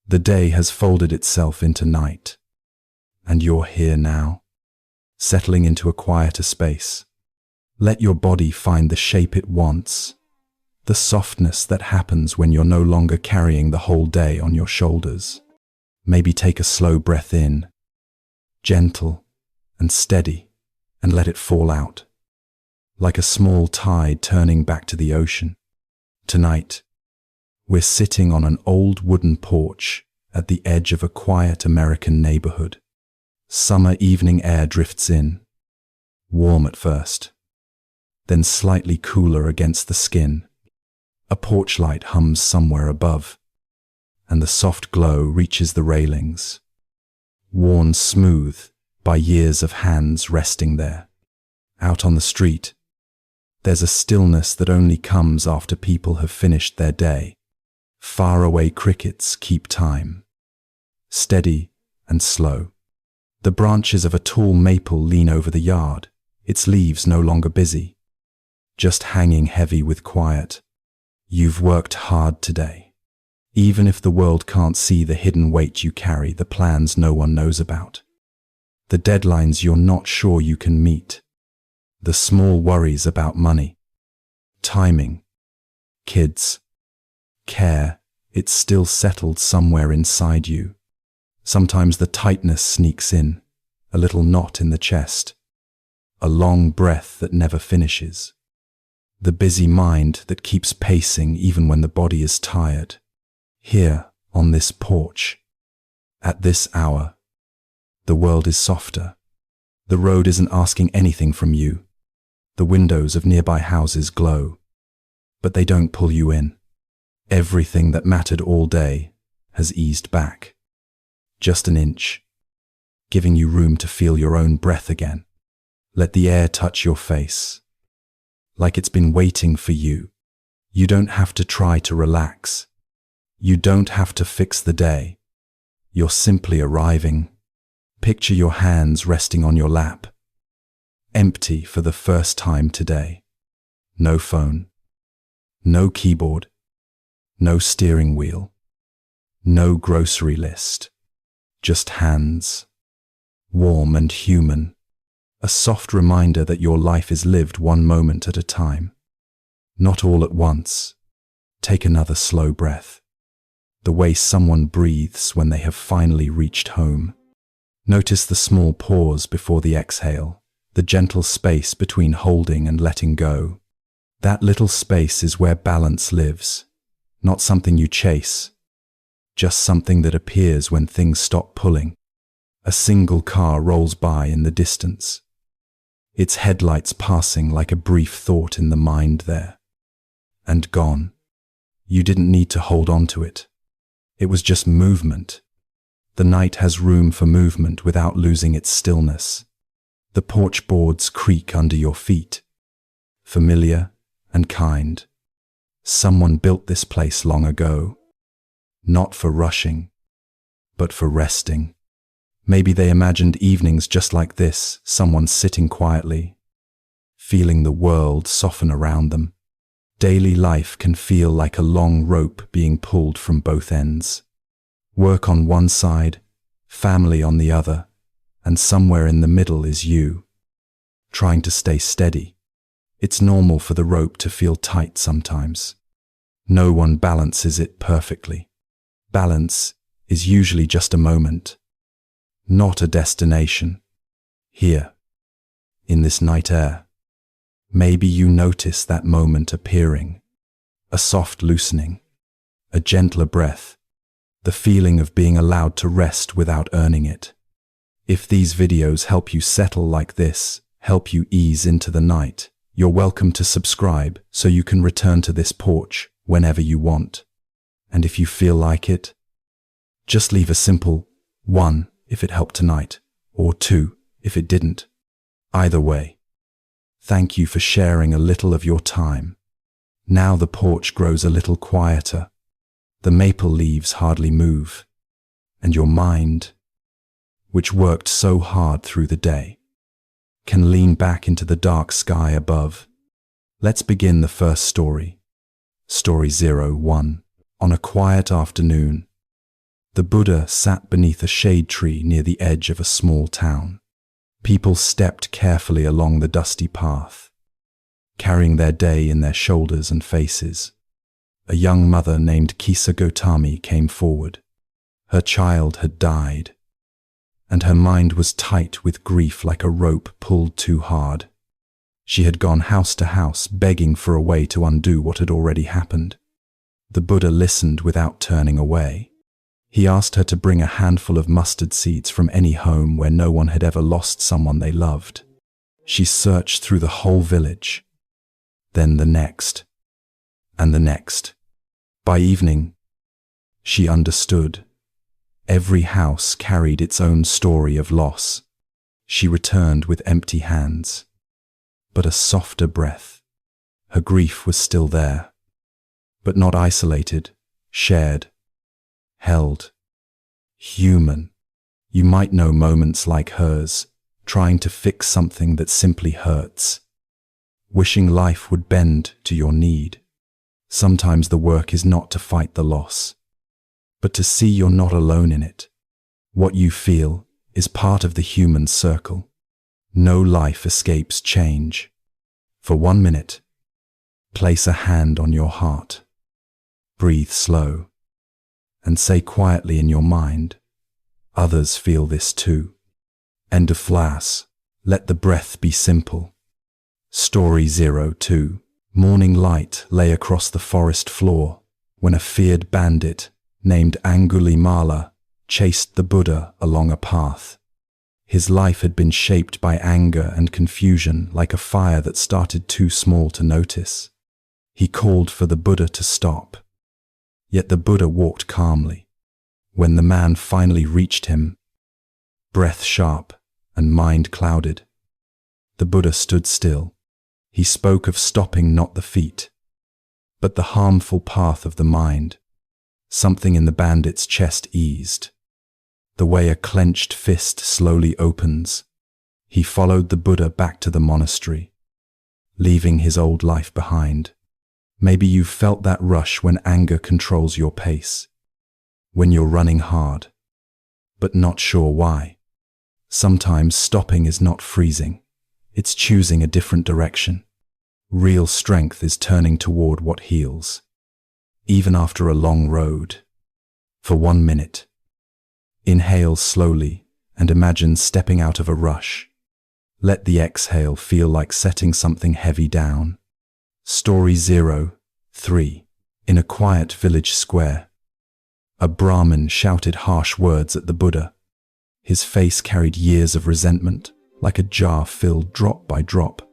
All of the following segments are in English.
The day has folded itself into night, and you're here now, settling into a quieter space. Let your body find the shape it wants, the softness that happens when you're no longer carrying the whole day on your shoulders. Maybe take a slow breath in, gentle and steady, and let it fall out, like a small tide turning back to the ocean. Tonight, we're sitting on an old wooden porch at the edge of a quiet American neighborhood. Summer evening air drifts in, warm at first, then slightly cooler against the skin. A porch light hums somewhere above, and the soft glow reaches the railings, worn smooth by years of hands resting there. Out on the street, there's a stillness that only comes after people have finished their day. Faraway crickets keep time, steady and slow. The branches of a tall maple lean over the yard, its leaves no longer busy, just hanging heavy with quiet. You've worked hard today. Even if the world can't see the hidden weight you carry, the plans no one knows about, the deadlines you're not sure you can meet, the small worries about money, timing, kids, care, it's still settled somewhere inside you. Sometimes the tightness sneaks in, a little knot in the chest, a long breath that never finishes, the busy mind that keeps pacing even when the body is tired. Here, on this porch, at this hour, the world is softer. The road isn't asking anything from you. The windows of nearby houses glow, but they don't pull you in. Everything that mattered all day has eased back, just an inch, giving you room to feel your own breath again. Let the air touch your face, like it's been waiting for you. You don't have to try to relax. You don't have to fix the day. You're simply arriving. Picture your hands resting on your lap, empty for the first time today. No phone, no keyboard, no steering wheel, no grocery list, just hands, warm and human, a soft reminder that your life is lived one moment at a time, not all at once. Take another slow breath, the way someone breathes when they have finally reached home. Notice the small pause before the exhale, the gentle space between holding and letting go. That little space is where balance lives, not something you chase, just something that appears when things stop pulling. A single car rolls by in the distance, its headlights passing like a brief thought in the mind there, and gone. You didn't need to hold on to it. It was just movement. The night has room for movement without losing its stillness. The porch boards creak under your feet, familiar and kind. Someone built this place long ago, not for rushing, but for resting. Maybe they imagined evenings just like this, someone sitting quietly, feeling the world soften around them. Daily life can feel like a long rope being pulled from both ends. Work on one side, family on the other, and somewhere in the middle is you, trying to stay steady. It's normal for the rope to feel tight sometimes. No one balances it perfectly. Balance is usually just a moment, not a destination. Here, in this night air, maybe you notice that moment appearing, a soft loosening, a gentler breath, the feeling of being allowed to rest without earning it. If these videos help you settle like this, help you ease into the night, you're welcome to subscribe so you can return to this porch whenever you want. And if you feel like it, just leave a simple 1 if it helped tonight, or 2 if it didn't. Either way, thank you for sharing a little of your time. Now the porch grows a little quieter. The maple leaves hardly move, and your mind, which worked so hard through the day, can lean back into the dark sky above. Let's begin the first story. Story 01. On a quiet afternoon, The Buddha sat beneath a shade tree near the edge of a small town. People stepped carefully along the dusty path, carrying their day in their shoulders and faces. A young mother named Kisa Gotami came forward. Her child had died, and her mind was tight with grief like a rope pulled too hard. She had gone house to house begging for a way to undo what had already happened. The Buddha listened without turning away. He asked her to bring a handful of mustard seeds from any home where no one had ever lost someone they loved. She searched through the whole village, then the next, and the next. By evening, she understood. Every house carried its own story of loss. She returned with empty hands, but a softer breath. Her grief was still there, but not isolated, shared, held, human. You might know moments like hers, trying to fix something that simply hurts, wishing life would bend to your need. Sometimes the work is not to fight the loss, but to see you're not alone in it. What you feel is part of the human circle. No life escapes change. For 1 minute, place a hand on your heart. Breathe slow, and say quietly in your mind, others feel this too. End of class. Let the breath be simple. Story 02. Morning light lay across the forest floor when a feared bandit named Angulimala chased the Buddha along a path. His life had been shaped by anger and confusion like a fire that started too small to notice. He called for the Buddha to stop. Yet the Buddha walked calmly. When the man finally reached him, breath sharp and mind clouded, the Buddha stood still. He spoke of stopping not the feet, but the harmful path of the mind. Something in the bandit's chest eased. The way a clenched fist slowly opens. He followed the Buddha back to the monastery, leaving his old life behind. Maybe you've felt that rush when anger controls your pace, when you're running hard, but not sure why. Sometimes stopping is not freezing. It's choosing a different direction. Real strength is turning toward what heals, even after a long road. For 1 minute, inhale slowly and imagine stepping out of a rush. Let the exhale feel like setting something heavy down. Story 03. In a quiet village square, a Brahmin shouted harsh words at the Buddha. His face carried years of resentment, like a jar filled drop by drop.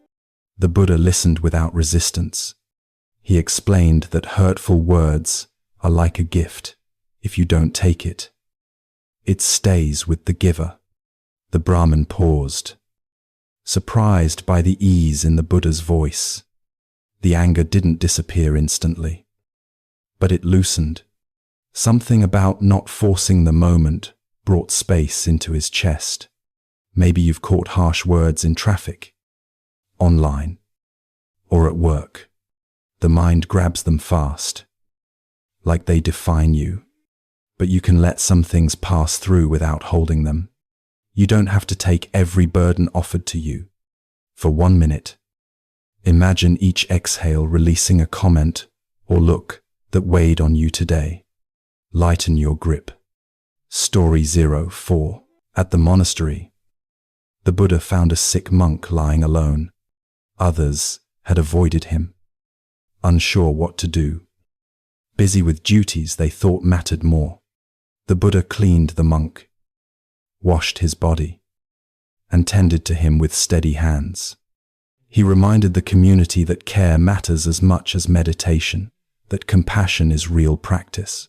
The Buddha listened without resistance. He explained that hurtful words are like a gift. If you don't take it, it stays with the giver. The Brahmin paused, surprised by the ease in the Buddha's voice. The anger didn't disappear instantly, but it loosened. Something about not forcing the moment brought space into his chest. Maybe you've caught harsh words in traffic, online, or at work. The mind grabs them fast, like they define you. But you can let some things pass through without holding them. You don't have to take every burden offered to you. For 1 minute, imagine each exhale releasing a comment or look that weighed on you today. Lighten your grip. Story 04. At the monastery, the Buddha found a sick monk lying alone. Others had avoided him, unsure what to do, busy with duties they thought mattered more. The Buddha cleaned the monk, washed his body, and tended to him with steady hands. He reminded the community that care matters as much as meditation, that compassion is real practice.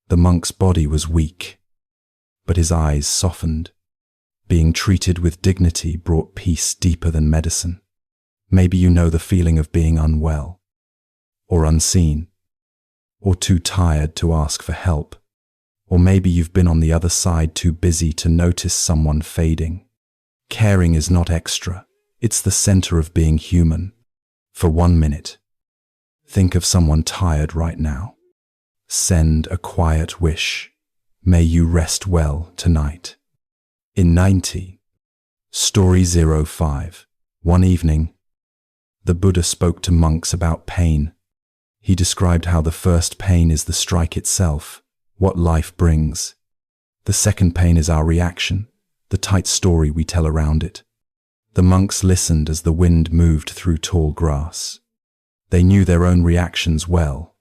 The monk's body was weak, but his eyes softened. Being treated with dignity brought peace deeper than medicine. Maybe you know the feeling of being unwell, or unseen, or too tired to ask for help. Or maybe you've been on the other side, too busy to notice someone fading. Caring is not extra. It's the center of being human. For 1 minute, think of someone tired right now. Send a quiet wish. May you rest well tonight. In 90, Story 05. One evening, the Buddha spoke to monks about pain. He described how the first pain is the strike itself, what life brings. The second pain is our reaction, the tight story we tell around it. The monks listened as the wind moved through tall grass. They knew their own reactions well.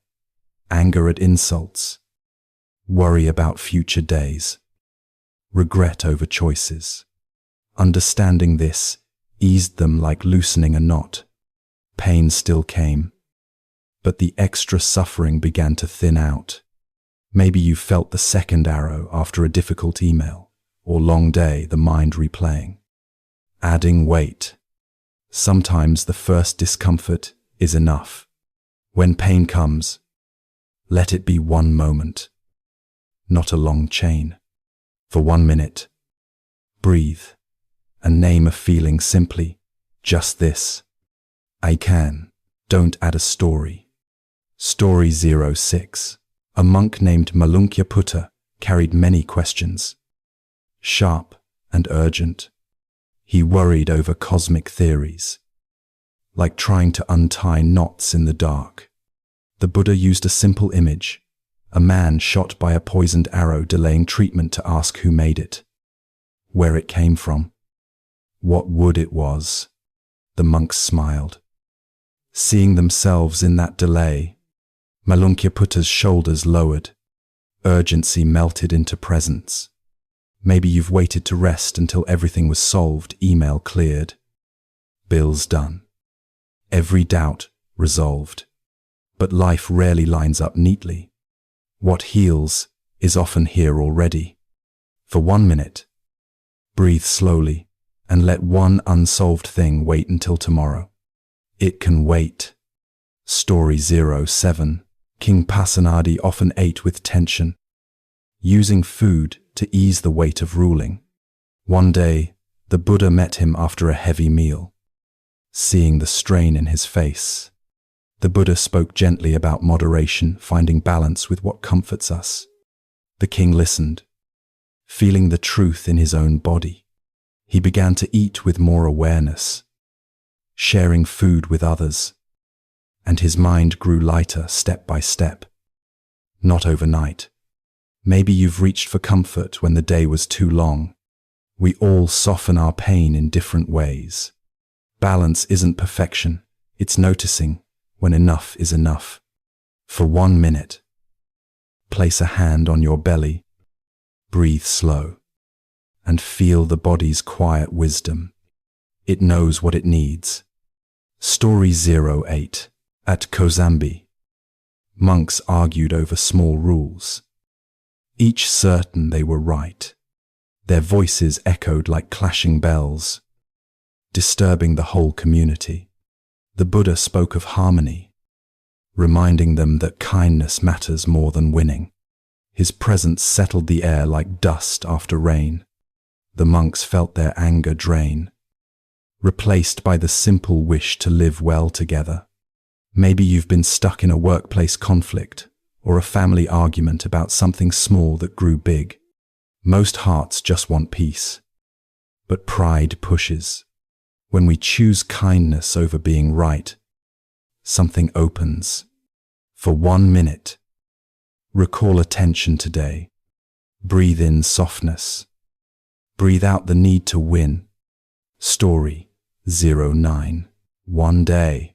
Anger at insults, worry about future days, regret over choices. Understanding this eased them like loosening a knot. Pain still came, but the extra suffering began to thin out. Maybe you felt the second arrow after a difficult email, or long day, the mind replaying. Adding weight. Sometimes the first discomfort is enough. When pain comes, let it be one moment, not a long chain. For 1 minute, breathe and name a feeling simply, just this. I can. Don't add a story. Story 06. A monk named Malunkyaputta carried many questions. Sharp and urgent. He worried over cosmic theories, like trying to untie knots in the dark. The Buddha used a simple image, a man shot by a poisoned arrow delaying treatment to ask who made it, where it came from, what wood it was. The monks smiled. Seeing themselves in that delay, Malunkyaputa's shoulders lowered. Urgency melted into presence. Maybe you've waited to rest until everything was solved, email cleared, bills done, every doubt resolved. But life rarely lines up neatly. What heals is often here already. For 1 minute, breathe slowly and let one unsolved thing wait until tomorrow. It can wait. Story 07. King Pasenadi often ate with tension, using food to ease the weight of ruling. One day, the Buddha met him after a heavy meal. Seeing the strain in his face, the Buddha spoke gently about moderation, finding balance with what comforts us. The king listened, feeling the truth in his own body. He began to eat with more awareness, sharing food with others, and his mind grew lighter step by step. Not overnight. Maybe you've reached for comfort when the day was too long. We all soften our pain in different ways. Balance isn't perfection, it's noticing when enough is enough. For 1 minute, place a hand on your belly, breathe slow, and feel the body's quiet wisdom. It knows what it needs. Story 08. At Kozambi, monks argued over small rules, each certain they were right. Their voices echoed like clashing bells, disturbing the whole community. The Buddha spoke of harmony, reminding them that kindness matters more than winning. His presence settled the air like dust after rain. The monks felt their anger drain, replaced by the simple wish to live well together. Maybe you've been stuck in a workplace conflict or a family argument about something small that grew big. Most hearts just want peace, but pride pushes. When we choose kindness over being right, something opens. For 1 minute, recall attention today. Breathe in softness. Breathe out the need to win. Story 09. One day,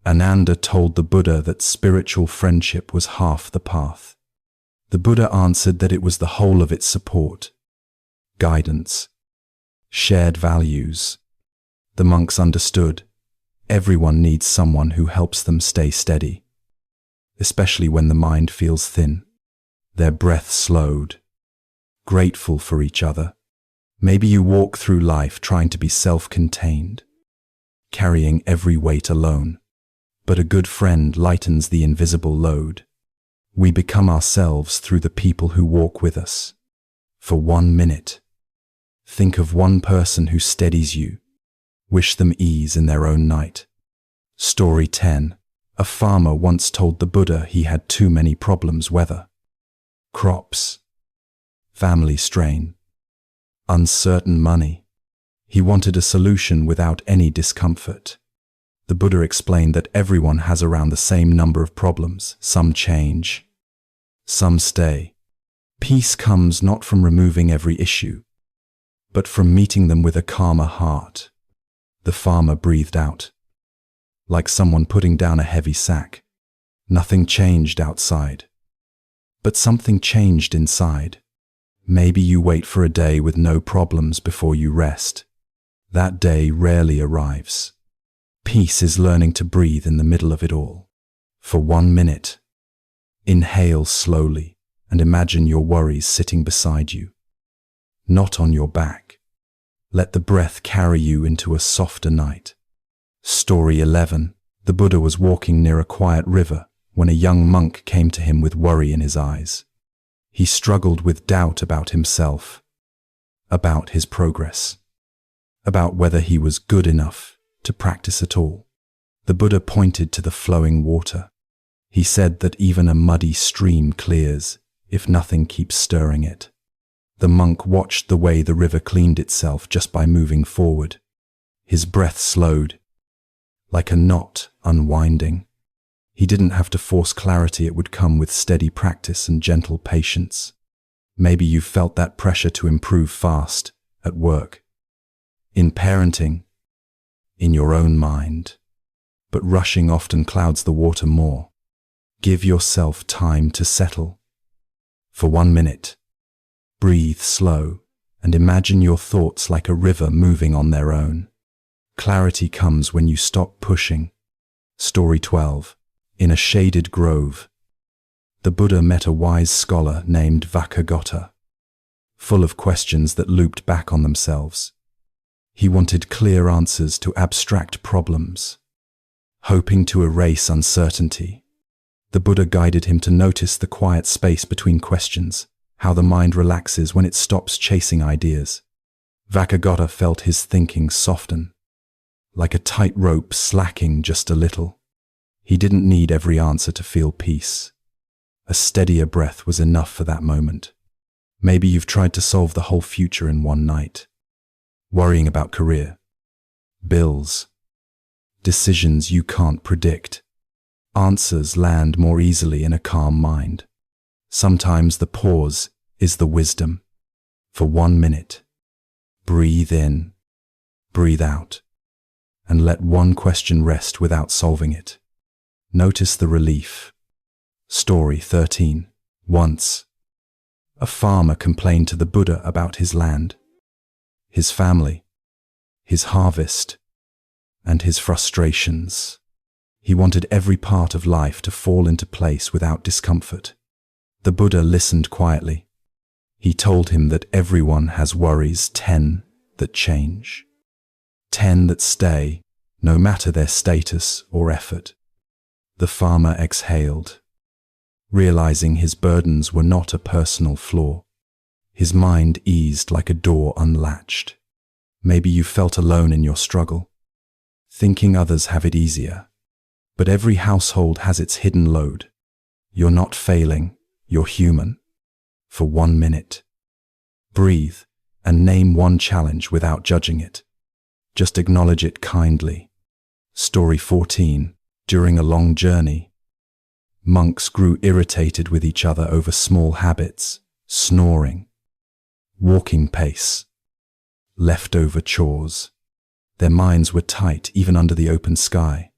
Ananda told the Buddha that spiritual friendship was half the path. The Buddha answered that it was the whole of its support, guidance, shared values. The monks understood. Everyone needs someone who helps them stay steady, especially when the mind feels thin. Their breath slowed, grateful for each other. Maybe you walk through life trying to be self-contained, carrying every weight alone. But a good friend lightens the invisible load. We become ourselves through the people who walk with us. For 1 minute, think of one person who steadies you. Wish them ease in their own night. Story 10. A farmer once told the Buddha he had too many problems: weather, crops, family strain, uncertain money. He wanted a solution without any discomfort. The Buddha explained that everyone has around the same number of problems. Some change, some stay. Peace comes not from removing every issue, but from meeting them with a calmer heart. The farmer breathed out, like someone putting down a heavy sack. Nothing changed outside, but something changed inside. Maybe you wait for a day with no problems before you rest. That day rarely arrives. Peace is learning to breathe in the middle of it all. For 1 minute, inhale slowly and imagine your worries sitting beside you, not on your back. Let the breath carry you into a softer night. Story 11. The Buddha was walking near a quiet river when a young monk came to him with worry in his eyes. He struggled with doubt about himself, about his progress, about whether he was good enough to practice at all. The Buddha pointed to the flowing water. He said that even a muddy stream clears if nothing keeps stirring it. The monk watched the way the river cleaned itself just by moving forward. His breath slowed, like a knot unwinding. He didn't have to force clarity, it would come with steady practice and gentle patience. Maybe you felt that pressure to improve fast at work, in parenting, in your own mind. But rushing often clouds the water more. Give yourself time to settle. For 1 minute, breathe slow and imagine your thoughts like a river moving on their own. Clarity comes when you stop pushing. Story 12. In a shaded grove, the Buddha met a wise scholar named Vakagota, full of questions that looped back on themselves. He wanted clear answers to abstract problems, hoping to erase uncertainty. The Buddha guided him to notice the quiet space between questions, how the mind relaxes when it stops chasing ideas. Vakagota felt his thinking soften, like a tight rope slacking just a little. He didn't need every answer to feel peace. A steadier breath was enough for that moment. Maybe you've tried to solve the whole future in one night, worrying about career, bills, decisions you can't predict. Answers land more easily in a calm mind. Sometimes the pause is the wisdom. For 1 minute, breathe in, breathe out, and let one question rest without solving it. Notice the relief. Story 13. Once, a farmer complained to the Buddha about his land, his family, his harvest, and his frustrations. He wanted every part of life to fall into place without discomfort. The Buddha listened quietly. He told him that everyone has worries, 10 that change, 10 that stay, no matter their status or effort. The farmer exhaled, realizing his burdens were not a personal flaw. His mind eased like a door unlatched. Maybe you felt alone in your struggle, thinking others have it easier. But every household has its hidden load. You're not failing, you're human. For 1 minute, breathe and name one challenge without judging it. Just acknowledge it kindly. Story 14. During a long journey, monks grew irritated with each other over small habits, snoring, walking pace, leftover chores. Their minds were tight even under the open sky.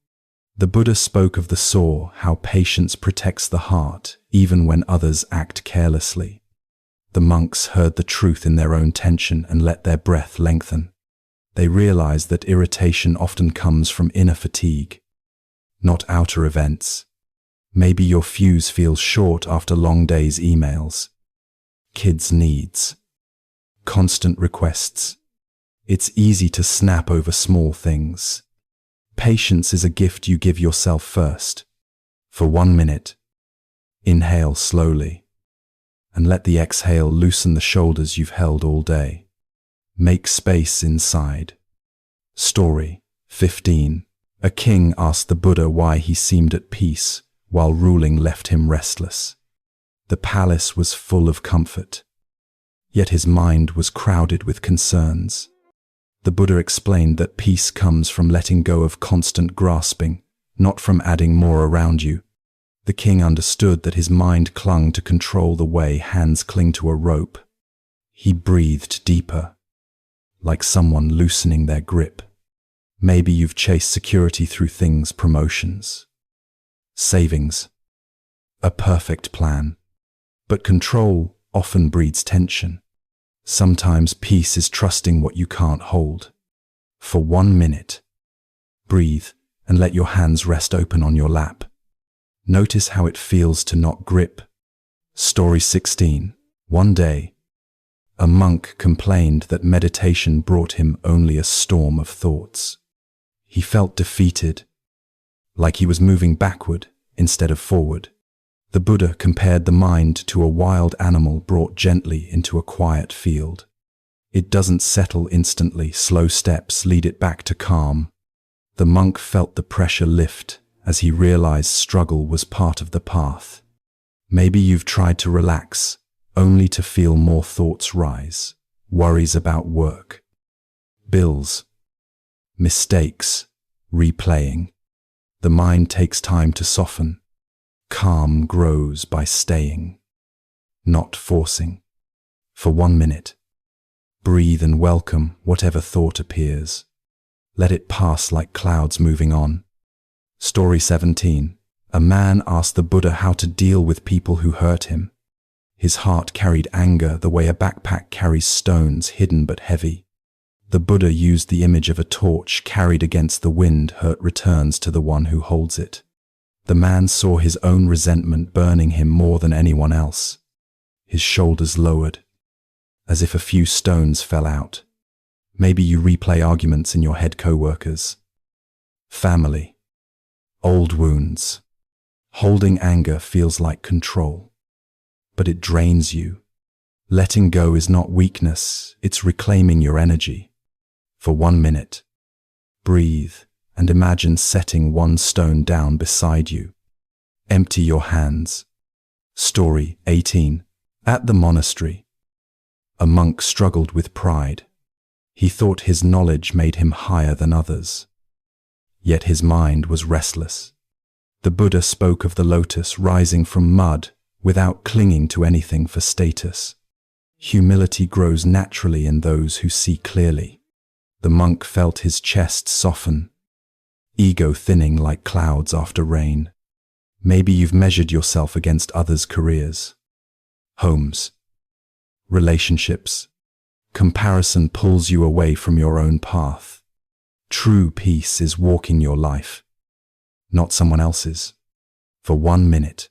The Buddha spoke of the saw, how patience protects the heart even when others act carelessly. The monks heard the truth in their own tension and let their breath lengthen. They realized that irritation often comes from inner fatigue, not outer events. Maybe your fuse feels short after long days' emails, kids' needs, constant requests. It's easy to snap over small things. Patience is a gift you give yourself first. For 1 minute, inhale slowly, and let the exhale loosen the shoulders you've held all day. Make space inside. Story 15. A king asked the Buddha why he seemed at peace while ruling left him restless. The palace was full of comfort, yet his mind was crowded with concerns. The Buddha explained that peace comes from letting go of constant grasping, not from adding more around you. The king understood that his mind clung to control the way hands cling to a rope. He breathed deeper, like someone loosening their grip. Maybe you've chased security through things, promotions, savings, a perfect plan. But control often breeds tension. Sometimes peace is trusting what you can't hold. For 1 minute, breathe and let your hands rest open on your lap. Notice how it feels to not grip. Story 16. One day, a monk complained that meditation brought him only a storm of thoughts. He felt defeated, like he was moving backward instead of forward. The Buddha compared the mind to a wild animal brought gently into a quiet field. It doesn't settle instantly, slow steps lead it back to calm. The monk felt the pressure lift as he realized struggle was part of the path. Maybe you've tried to relax, only to feel more thoughts rise. Worries about work, bills, mistakes, replaying. The mind takes time to soften. Calm grows by staying, not forcing. For 1 minute, breathe and welcome whatever thought appears. Let it pass like clouds moving on. Story 17. A man asked the Buddha how to deal with people who hurt him. His heart carried anger the way a backpack carries stones, hidden but heavy. The Buddha used the image of a torch carried against the wind. Hurt returns to the one who holds it. The man saw his own resentment burning him more than anyone else. His shoulders lowered, as if a few stones fell out. Maybe you replay arguments in your head, co-workers, family, old wounds. Holding anger feels like control, but it drains you. Letting go is not weakness, it's reclaiming your energy. For 1 minute, breathe and imagine setting one stone down beside you. Empty your hands. Story 18. At the monastery, a monk struggled with pride. He thought his knowledge made him higher than others. Yet his mind was restless. The Buddha spoke of the lotus rising from mud without clinging to anything for status. Humility grows naturally in those who see clearly. The monk felt his chest soften, ego thinning like clouds after rain. Maybe you've measured yourself against others' careers, homes, relationships. Comparison pulls you away from your own path. True peace is walking your life, not someone else's. For 1 minute,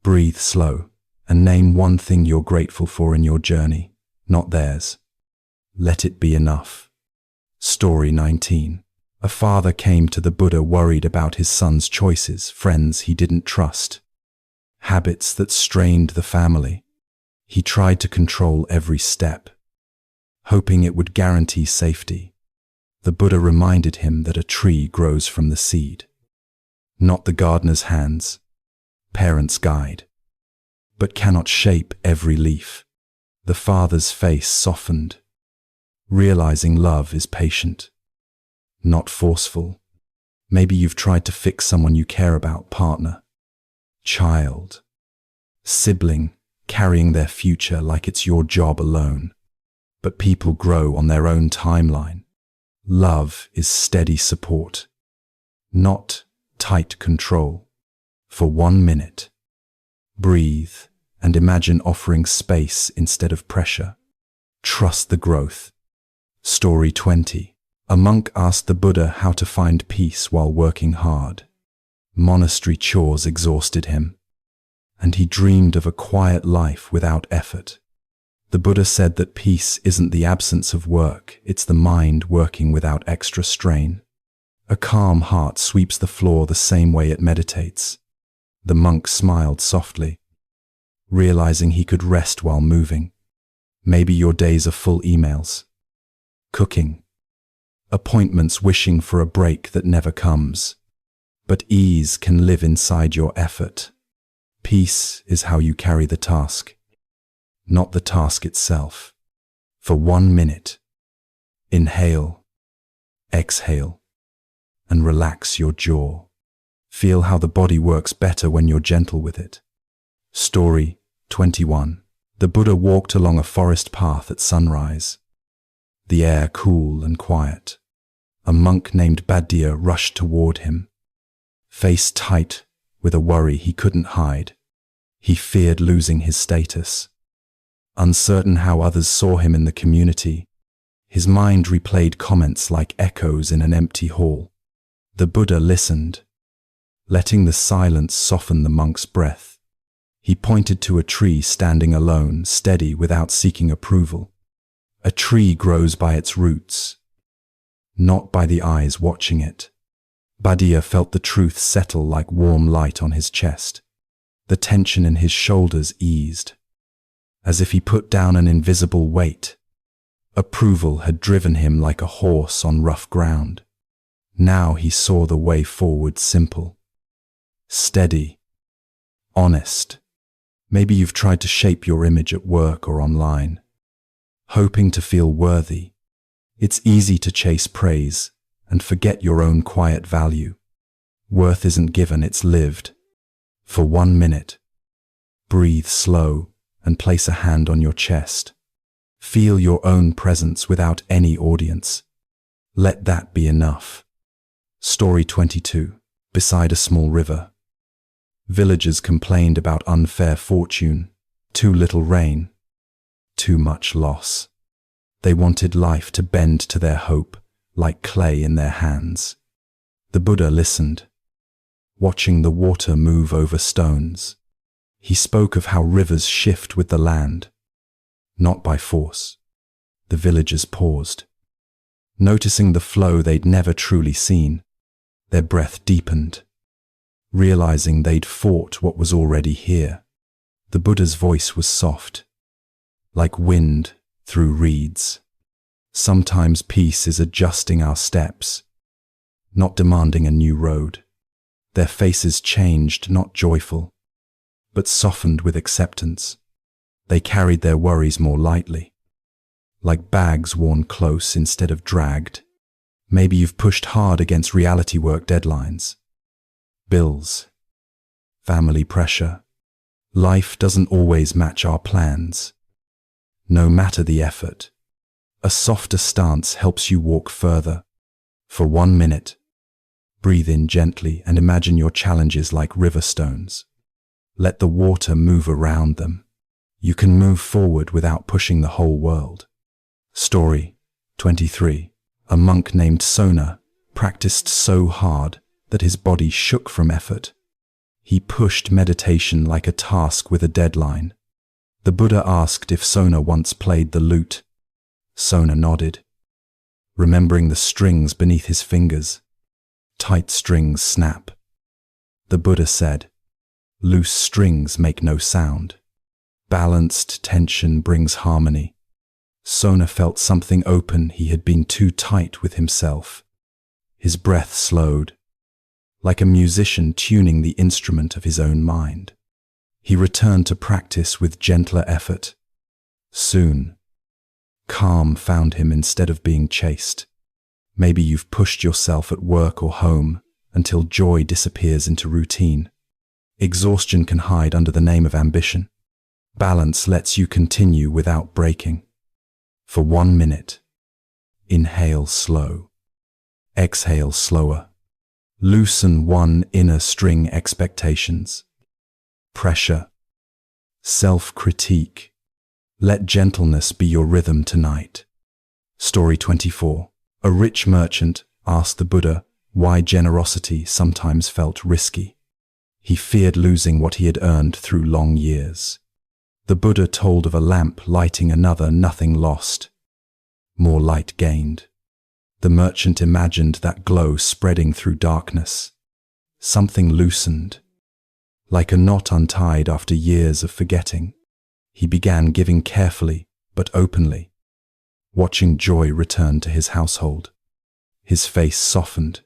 breathe slow and name one thing you're grateful for in your journey, not theirs. Let it be enough. Story 19. A father came to the Buddha worried about his son's choices, friends he didn't trust, habits that strained the family. He tried to control every step, hoping it would guarantee safety. The Buddha reminded him that a tree grows from the seed, not the gardener's hands. Parents guide, but cannot shape every leaf. The father's face softened, realizing love is patient, not forceful. Maybe you've tried to fix someone you care about, partner, child, sibling, carrying their future like it's your job alone. But people grow on their own timeline. Love is steady support, not tight control. For 1 minute, breathe and imagine offering space instead of pressure. Trust the growth. Story 20. A monk asked the Buddha how to find peace while working hard. Monastery chores exhausted him, and he dreamed of a quiet life without effort. The Buddha said that peace isn't the absence of work, it's the mind working without extra strain. A calm heart sweeps the floor the same way it meditates. The monk smiled softly, realizing he could rest while moving. Maybe your days are full emails, cooking, appointments, wishing for a break that never comes. But ease can live inside your effort. Peace is how you carry the task, not the task itself. For 1 minute, inhale, exhale, and relax your jaw. Feel how the body works better when you're gentle with it. Story 21. The Buddha walked along a forest path at sunrise. The air cool and quiet. A monk named Badia rushed toward him, face tight with a worry he couldn't hide. He feared losing his status. Uncertain how others saw him in the community, his mind replayed comments like echoes in an empty hall. The Buddha listened, letting the silence soften the monk's breath. He pointed to a tree standing alone, steady without seeking approval. A tree grows by its roots, not by the eyes watching it. Badia felt the truth settle like warm light on his chest. The tension in his shoulders eased, as if he put down an invisible weight. Approval had driven him like a horse on rough ground. Now he saw the way forward simple, steady, honest. Maybe you've tried to shape your image at work or online, hoping to feel worthy. It's easy to chase praise and forget your own quiet value. Worth isn't given, it's lived. For 1 minute, breathe slow and place a hand on your chest. Feel your own presence without any audience. Let that be enough. Story 22. Beside a small river. Villagers complained about unfair fortune, too little rain, too much loss. They wanted life to bend to their hope, like clay in their hands. The Buddha listened, watching the water move over stones. He spoke of how rivers shift with the land, not by force. The villagers paused, noticing the flow they'd never truly seen. Their breath deepened, realizing they'd fought what was already here. The Buddha's voice was soft, like wind through reeds. Sometimes peace is adjusting our steps, not demanding a new road. Their faces changed, not joyful, but softened with acceptance. They carried their worries more lightly, like bags worn close instead of dragged. Maybe you've pushed hard against reality work deadlines, bills, family pressure. Life doesn't always match our plans. No matter the effort, a softer stance helps you walk further. For 1 minute, breathe in gently and imagine your challenges like river stones. Let the water move around them. You can move forward without pushing the whole world. Story 23. A monk named Sona practiced so hard that his body shook from effort. He pushed meditation like a task with a deadline. The Buddha asked if Sona once played the lute. Sona nodded, remembering the strings beneath his fingers. Tight strings snap. The Buddha said, "Loose strings make no sound. Balanced tension brings harmony." Sona felt something open. He had been too tight with himself. His breath slowed, like a musician tuning the instrument of his own mind. He returned to practice with gentler effort. Soon, calm found him instead of being chased. Maybe you've pushed yourself at work or home until joy disappears into routine. Exhaustion can hide under the name of ambition. Balance lets you continue without breaking. For 1 minute, inhale slow, exhale slower. Loosen one inner string: expectations, pressure, self-critique. Let gentleness be your rhythm tonight. Story 24. A rich merchant asked the Buddha why generosity sometimes felt risky. He feared losing what he had earned through long years. The Buddha told of a lamp lighting another, nothing lost, more light gained. The merchant imagined that glow spreading through darkness. Something loosened, like a knot untied after years of forgetting. He began giving carefully but openly, watching joy return to his household. His face softened,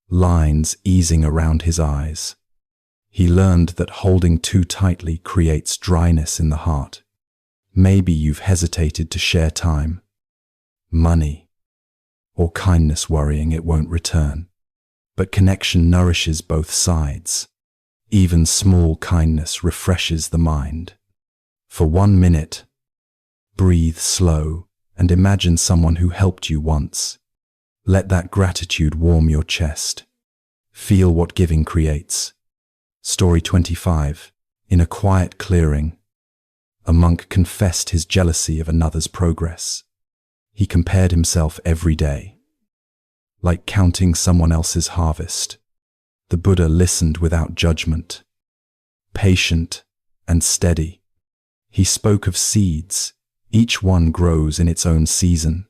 lines easing around his eyes. He learned that holding too tightly creates dryness in the heart. Maybe you've hesitated to share time, money, or kindness, worrying it won't return. But connection nourishes both sides. Even small kindness refreshes the mind. For 1 minute, breathe slow and imagine someone who helped you once. Let that gratitude warm your chest. Feel what giving creates. Story 25. In a quiet clearing, a monk confessed his jealousy of another's progress. He compared himself every day, like counting someone else's harvest. The Buddha listened without judgment, patient and steady. He spoke of seeds. Each one grows in its own season.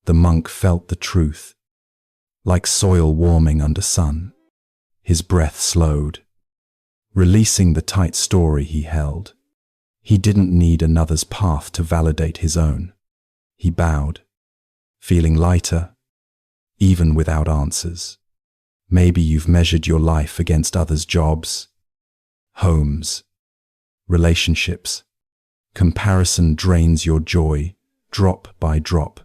The monk felt the truth, like soil warming under sun. His breath slowed, releasing the tight story he held. He didn't need another's path to validate his own. He bowed, feeling lighter, even without answers. Maybe you've measured your life against others' jobs, homes, relationships. Comparison drains your joy, drop by drop.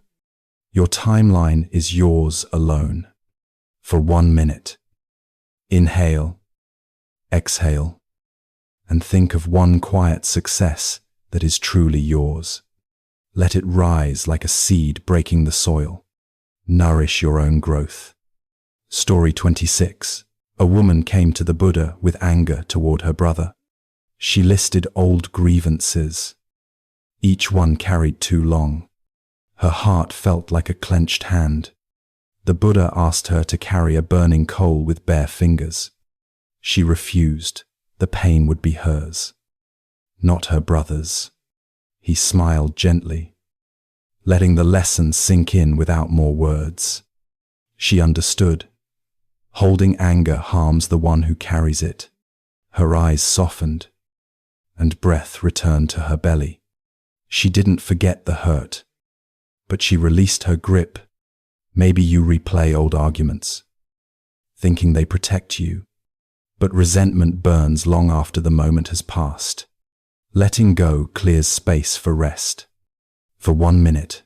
Your timeline is yours alone. For 1 minute, inhale, exhale, and think of one quiet success that is truly yours. Let it rise like a seed breaking the soil. Nourish your own growth. Story 26. A woman came to the Buddha with anger toward her brother. She listed old grievances. Each one carried too long. Her heart felt like a clenched hand. The Buddha asked her to carry a burning coal with bare fingers. She refused. The pain would be hers, not her brother's. He smiled gently, letting the lesson sink in without more words. She understood. Holding anger harms the one who carries it. Her eyes softened, and breath returned to her belly. She didn't forget the hurt, but she released her grip. Maybe you replay old arguments, thinking they protect you. But resentment burns long after the moment has passed. Letting go clears space for rest. For 1 minute,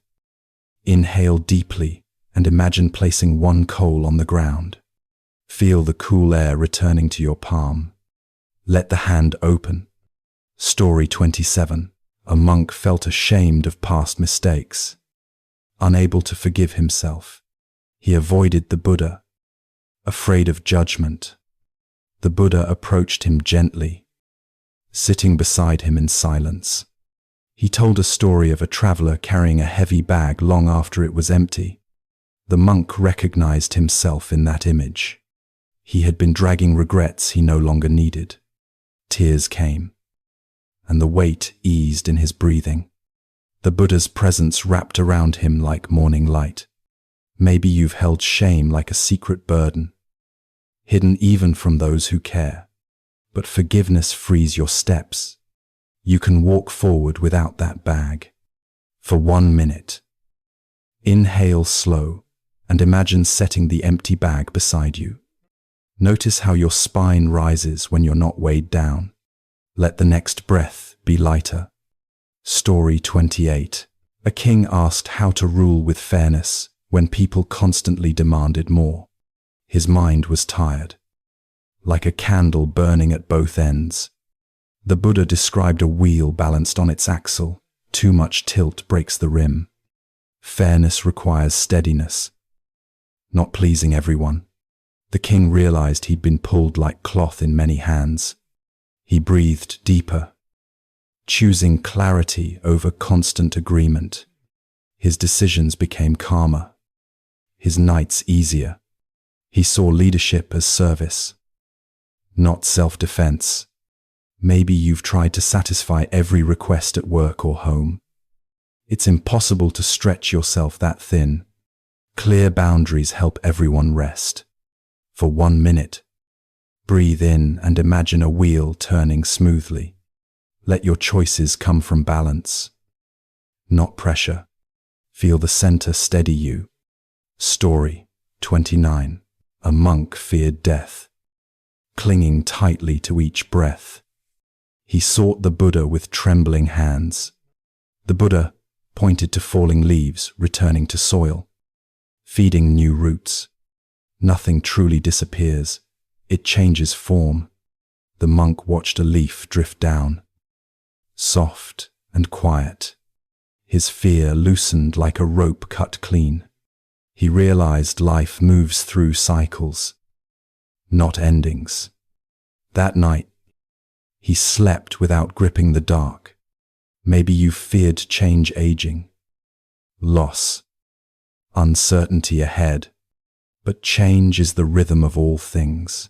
inhale deeply and imagine placing one coal on the ground. Feel the cool air returning to your palm. Let the hand open. Story 27. A monk felt ashamed of past mistakes. Unable to forgive himself, he avoided the Buddha, afraid of judgment. The Buddha approached him gently, sitting beside him in silence. He told a story of a traveler carrying a heavy bag long after it was empty. The monk recognized himself in that image. He had been dragging regrets he no longer needed. Tears came, and the weight eased in his breathing. The Buddha's presence wrapped around him like morning light. Maybe you've held shame like a secret burden, hidden even from those who care. But forgiveness frees your steps. You can walk forward without that bag. For 1 minute, inhale slow and imagine setting the empty bag beside you. Notice how your spine rises when you're not weighed down. Let the next breath be lighter. Story 28. A king asked how to rule with fairness when people constantly demanded more. His mind was tired, like a candle burning at both ends. The Buddha described a wheel balanced on its axle. Too much tilt breaks the rim. Fairness requires steadiness, not pleasing everyone. The king realized he'd been pulled like cloth in many hands. He breathed deeper, choosing clarity over constant agreement. His decisions became calmer, his nights easier. He saw leadership as service, not self-defense. Maybe you've tried to satisfy every request at work or home. It's impossible to stretch yourself that thin. Clear boundaries help everyone rest. For 1 minute, breathe in and imagine a wheel turning smoothly. Let your choices come from balance, not pressure. Feel the center steady you. Story 29. A monk feared death, clinging tightly to each breath. He sought the Buddha with trembling hands. The Buddha pointed to falling leaves returning to soil, feeding new roots. Nothing truly disappears. It changes form. The monk watched a leaf drift down, soft and quiet. His fear loosened like a rope cut clean. He realized life moves through cycles, not endings. That night, he slept without gripping the dark. Maybe you feared change, aging, loss, uncertainty ahead. But change is the rhythm of all things.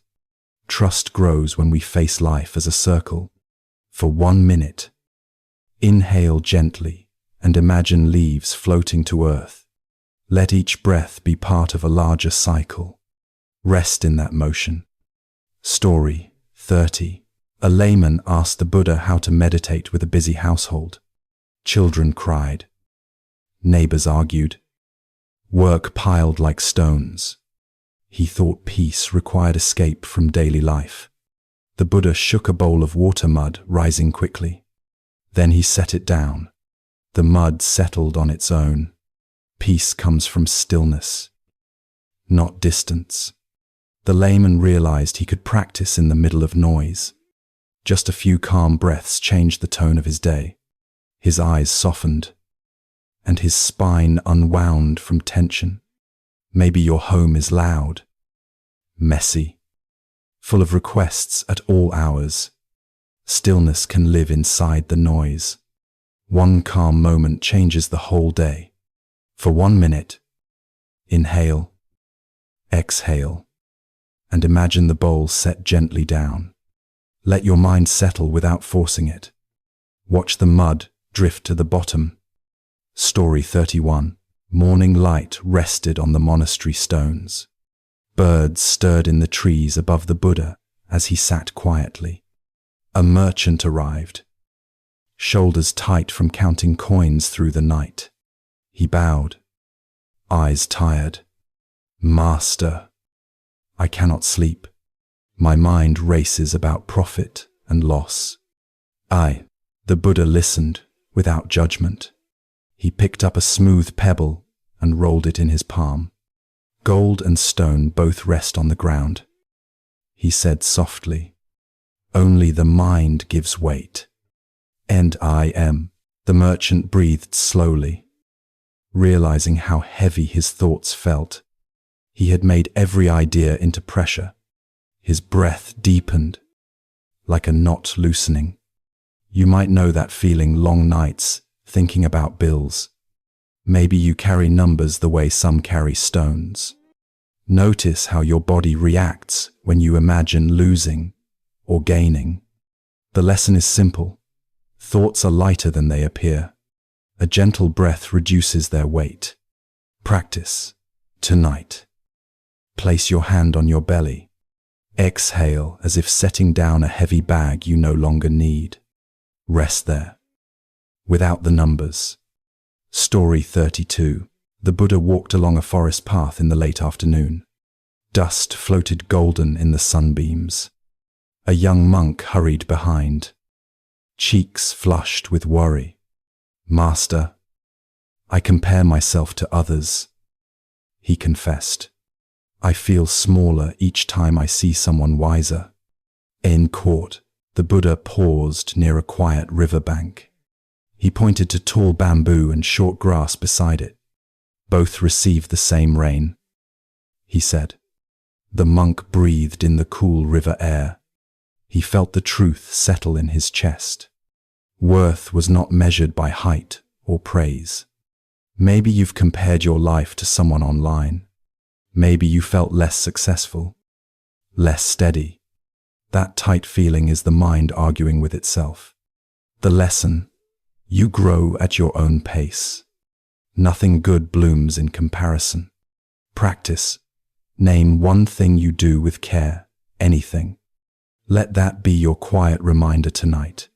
Trust grows when we face life as a circle. For 1 minute, inhale gently and imagine leaves floating to earth. Let each breath be part of a larger cycle. Rest in that motion. Story 30. A layman asked the Buddha how to meditate with a busy household. Children cried. Neighbors argued. Work piled like stones. He thought peace required escape from daily life. The Buddha shook a bowl of water mud, rising quickly. Then he set it down. The mud settled on its own. Peace comes from stillness, not distance. The layman realized he could practice in the middle of noise. Just a few calm breaths changed the tone of his day. His eyes softened, and his spine unwound from tension. Maybe your home is loud, messy, full of requests at all hours. Stillness can live inside the noise. One calm moment changes the whole day. For 1 minute, inhale, exhale, and imagine the bowl set gently down. Let your mind settle without forcing it. Watch the mud drift to the bottom. Story 31. Morning light rested on the monastery stones. Birds stirred in the trees above the Buddha as he sat quietly. A merchant arrived, shoulders tight from counting coins through the night. He bowed, eyes tired. Master, I cannot sleep. My mind races about profit and loss. The Buddha listened without judgment. He picked up a smooth pebble and rolled it in his palm. Gold and stone both rest on the ground. He said softly, only the mind gives weight. And I am. The merchant breathed slowly, realizing how heavy his thoughts felt. He had made every idea into pressure. His breath deepened, like a knot loosening. You might know that feeling, long nights, thinking about bills. Maybe you carry numbers the way some carry stones. Notice how your body reacts when you imagine losing or gaining. The lesson is simple. Thoughts are lighter than they appear. A gentle breath reduces their weight. Practice tonight. Place your hand on your belly. Exhale as if setting down a heavy bag you no longer need. Rest there, without the numbers. Story 32. The Buddha walked along a forest path in the late afternoon. Dust floated golden in the sunbeams. A young monk hurried behind, cheeks flushed with worry. Master, I compare myself to others. He confessed. I feel smaller each time I see someone wiser. In court, the Buddha paused near a quiet riverbank. He pointed to tall bamboo and short grass beside it. Both received the same rain, he said. The monk breathed in the cool river air. He felt the truth settle in his chest. Worth was not measured by height or praise. Maybe you've compared your life to someone online. Maybe you felt less successful, less steady. That tight feeling is the mind arguing with itself. The lesson: you grow at your own pace. Nothing good blooms in comparison. Practice. Name one thing you do with care, anything. Let that be your quiet reminder tonight.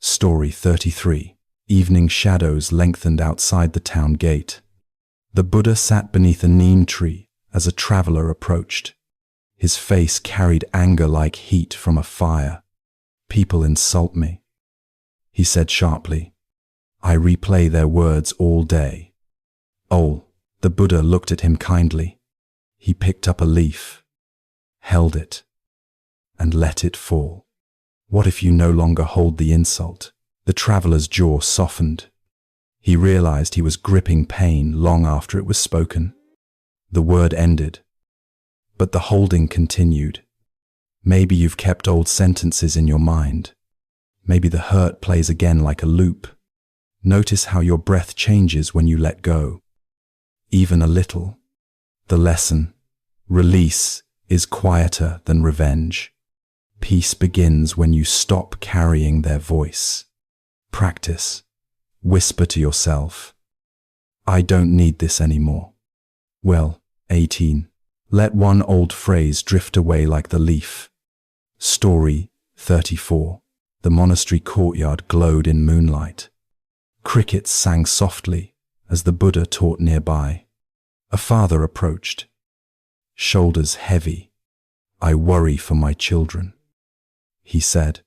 Story 33. Evening shadows lengthened outside the town gate. The Buddha sat beneath a neem tree as a traveler approached. His face carried anger like heat from a fire. People insult me, he said sharply. I replay their words all day. Oh, the Buddha looked at him kindly. He picked up a leaf, held it, and let it fall. What if you no longer hold the insult? The traveler's jaw softened. He realized he was gripping pain long after it was spoken. The word ended, but the holding continued. Maybe you've kept old sentences in your mind. Maybe the hurt plays again like a loop. Notice how your breath changes when you let go. Even a little. The lesson: release is quieter than revenge. Peace begins when you stop carrying their voice. Practice. Whisper to yourself, I don't need this anymore. Well, 18. Let one old phrase drift away like the leaf. Story 34. The monastery courtyard glowed in moonlight. Crickets sang softly as the Buddha taught nearby. A father approached, shoulders heavy. I worry for my children. He said,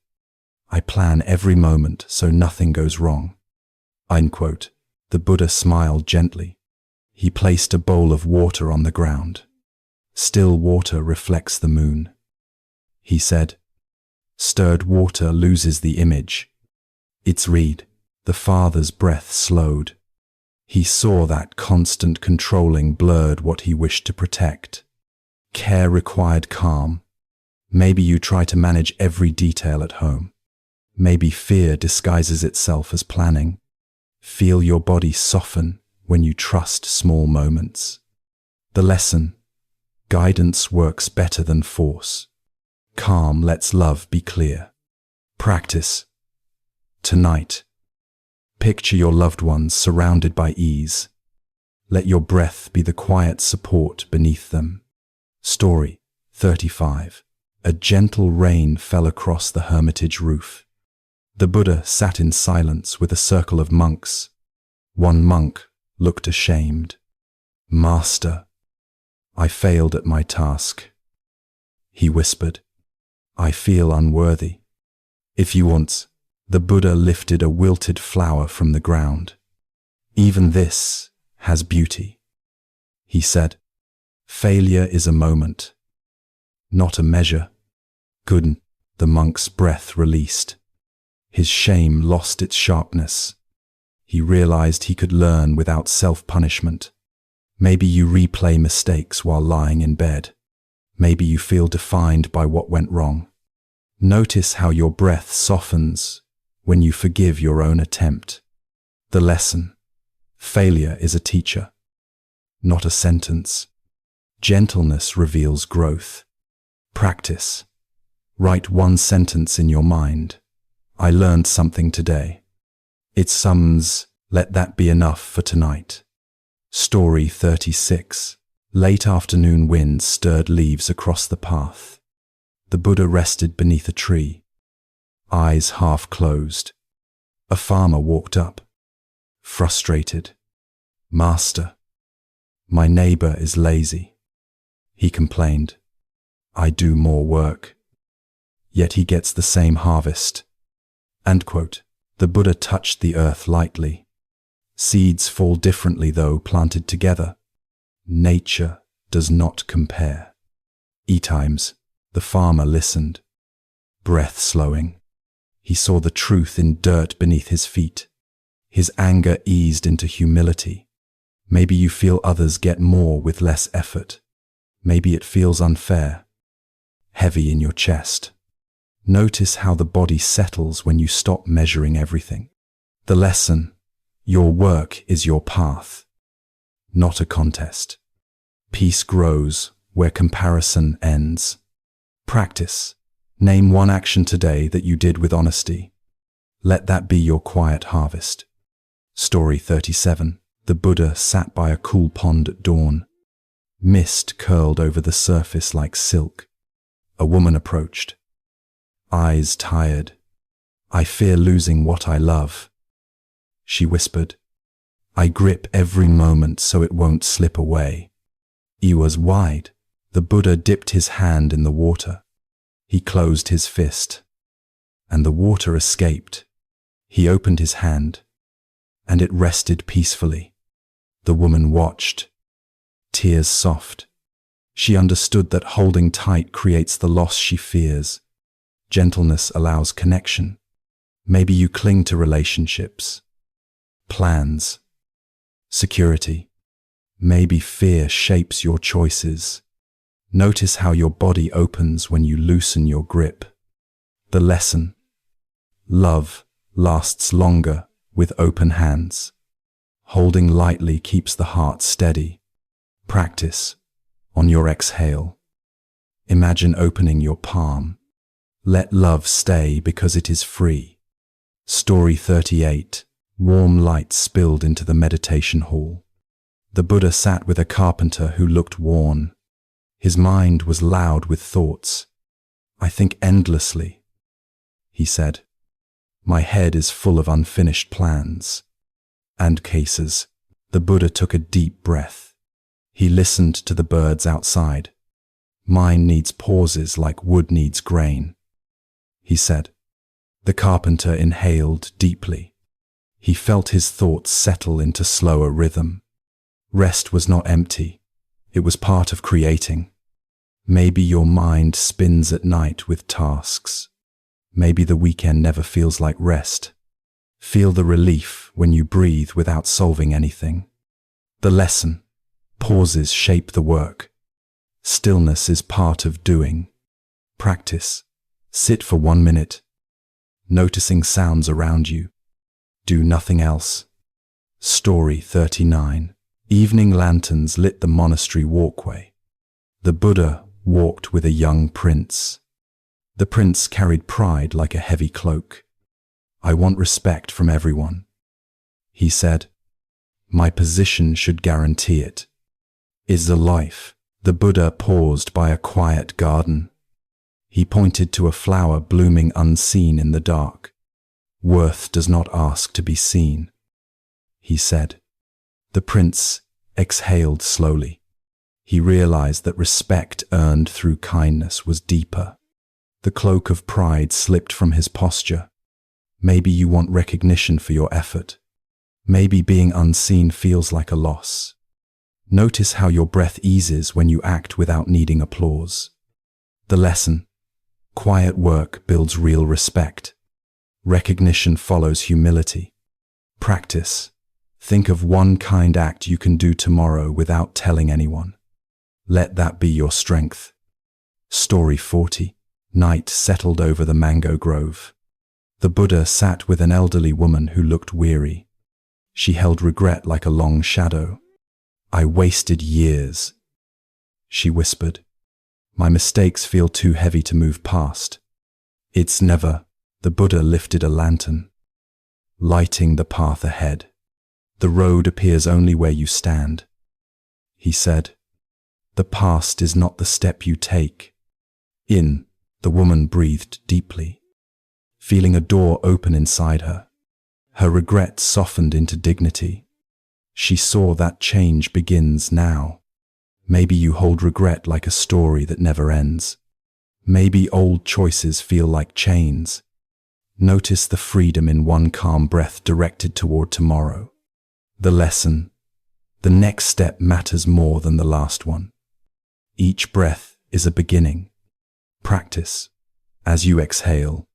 I plan every moment so nothing goes wrong. Unquote. The Buddha smiled gently. He placed a bowl of water on the ground. Still water reflects the moon. He said, stirred water loses the image. It's read. The father's breath slowed. He saw that constant controlling blurred what he wished to protect. Care required calm. Maybe you try to manage every detail at home. Maybe fear disguises itself as planning. Feel your body soften when you trust small moments. The lesson: guidance works better than force. Calm lets love be clear. Practice. Tonight, picture your loved ones surrounded by ease. Let your breath be the quiet support beneath them. Story 35. A gentle rain fell across the hermitage roof. The Buddha sat in silence with a circle of monks. One monk looked ashamed. Master, I failed at my task. He whispered, I feel unworthy. If you want, the Buddha lifted a wilted flower from the ground. Even this has beauty. He said, failure is a moment, not a measure. Good. The monk's breath released. His shame lost its sharpness. He realized he could learn without self-punishment. Maybe you replay mistakes while lying in bed. Maybe you feel defined by what went wrong. Notice how your breath softens when you forgive your own attempt. The lesson: failure is a teacher, not a sentence. Gentleness reveals growth. Practice. Write one sentence in your mind. I learned something today. It sums, let that be enough for tonight. Story 36. Late afternoon winds stirred leaves across the path. The Buddha rested beneath a tree, eyes half closed. A farmer walked up, frustrated. Master, my neighbor is lazy. He complained. I do more work, yet he gets the same harvest. Unquote. The Buddha touched the earth lightly. Seeds fall differently though planted together. Nature does not compare. Times. The farmer listened, breath slowing. He saw the truth in dirt beneath his feet. His anger eased into humility. Maybe you feel others get more with less effort. Maybe it feels unfair, heavy in your chest. Notice how the body settles when you stop measuring everything. The lesson: your work is your path, not a contest. Peace grows where comparison ends. Practice. Name one action today that you did with honesty. Let that be your quiet harvest. Story 37. The Buddha sat by a cool pond at dawn. Mist curled over the surface like silk. A woman approached, eyes tired. I fear losing what I love. She whispered, I grip every moment so it won't slip away. He was wide. The Buddha dipped his hand in the water. He closed his fist, and the water escaped. He opened his hand. and it rested peacefully. The woman watched, tears soft. She understood that holding tight creates the loss she fears. Gentleness allows connection. Maybe you cling to relationships, plans, security. Maybe fear shapes your choices. Notice how your body opens when you loosen your grip. The lesson: love lasts longer with open hands. Holding lightly keeps the heart steady. Practice on your exhale. Imagine opening your palm. Let love stay because it is free. Story 38. Warm light spilled into the meditation hall. The Buddha sat with a carpenter who looked worn. His mind was loud with thoughts. "I think endlessly," he said. "My head is full of unfinished plans and cases." The Buddha took a deep breath. He listened to the birds outside. "Mine needs pauses like wood needs grain," he said. The carpenter inhaled deeply. He felt his thoughts settle into slower rhythm. Rest was not empty. It was part of creating. Maybe your mind spins at night with tasks. Maybe the weekend never feels like rest. Feel the relief when you breathe without solving anything. The lesson: pauses shape the work. Stillness is part of doing. Practice. Sit for 1 minute, noticing sounds around you. Do nothing else. Story 39. Evening lanterns lit the monastery walkway. The Buddha walked with a young prince. The prince carried pride like a heavy cloak. "I want respect from everyone," he said. "My position should guarantee it." "Is the life?" The Buddha paused by a quiet garden. He pointed to a flower blooming unseen in the dark. "Worth does not ask to be seen," he said. The prince exhaled slowly. He realized that respect earned through kindness was deeper. The cloak of pride slipped from his posture. Maybe you want recognition for your effort. Maybe being unseen feels like a loss. Notice how your breath eases when you act without needing applause. The lesson: quiet work builds real respect. Recognition follows humility. Practice. Think of one kind act you can do tomorrow without telling anyone. Let that be your strength. Story 40. Night settled over the mango grove. The Buddha sat with an elderly woman who looked weary. She held regret like a long shadow. "I wasted years," she whispered. "My mistakes feel too heavy to move past." "It's never." The Buddha lifted a lantern, lighting the path ahead. "The road appears only where you stand," he said. "The past is not the step you take." The woman breathed deeply, feeling a door open inside her. Her regret softened into dignity. She saw that change begins now. Maybe you hold regret like a story that never ends. Maybe old choices feel like chains. Notice the freedom in one calm breath directed toward tomorrow. The lesson: the next step matters more than the last one. Each breath is a beginning. Practice. As you exhale,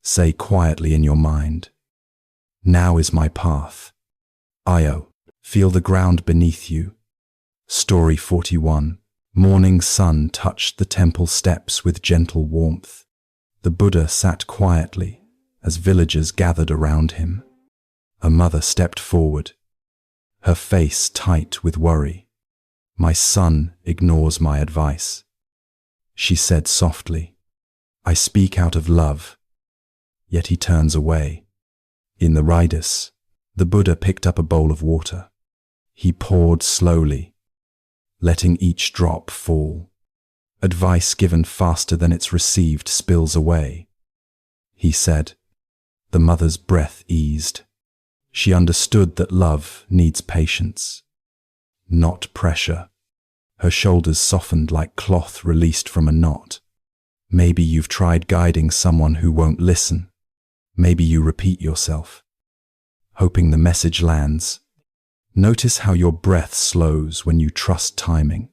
say quietly in your mind, "Now is my path." Feel the ground beneath you. Story 41. Morning sun touched the temple steps with gentle warmth. The Buddha sat quietly as villagers gathered around him. A mother stepped forward, her face tight with worry. "My son ignores my advice," she said softly. "I speak out of love, yet he turns away." In the Ridus, the Buddha picked up a bowl of water. He poured slowly, letting each drop fall. Advice given faster than it's received spills away, he said. The mother's breath eased. She understood that love needs patience, not pressure. Her shoulders softened like cloth released from a knot. Maybe you've tried guiding someone who won't listen. Maybe you repeat yourself, hoping the message lands. Notice how your breath slows when you trust timing.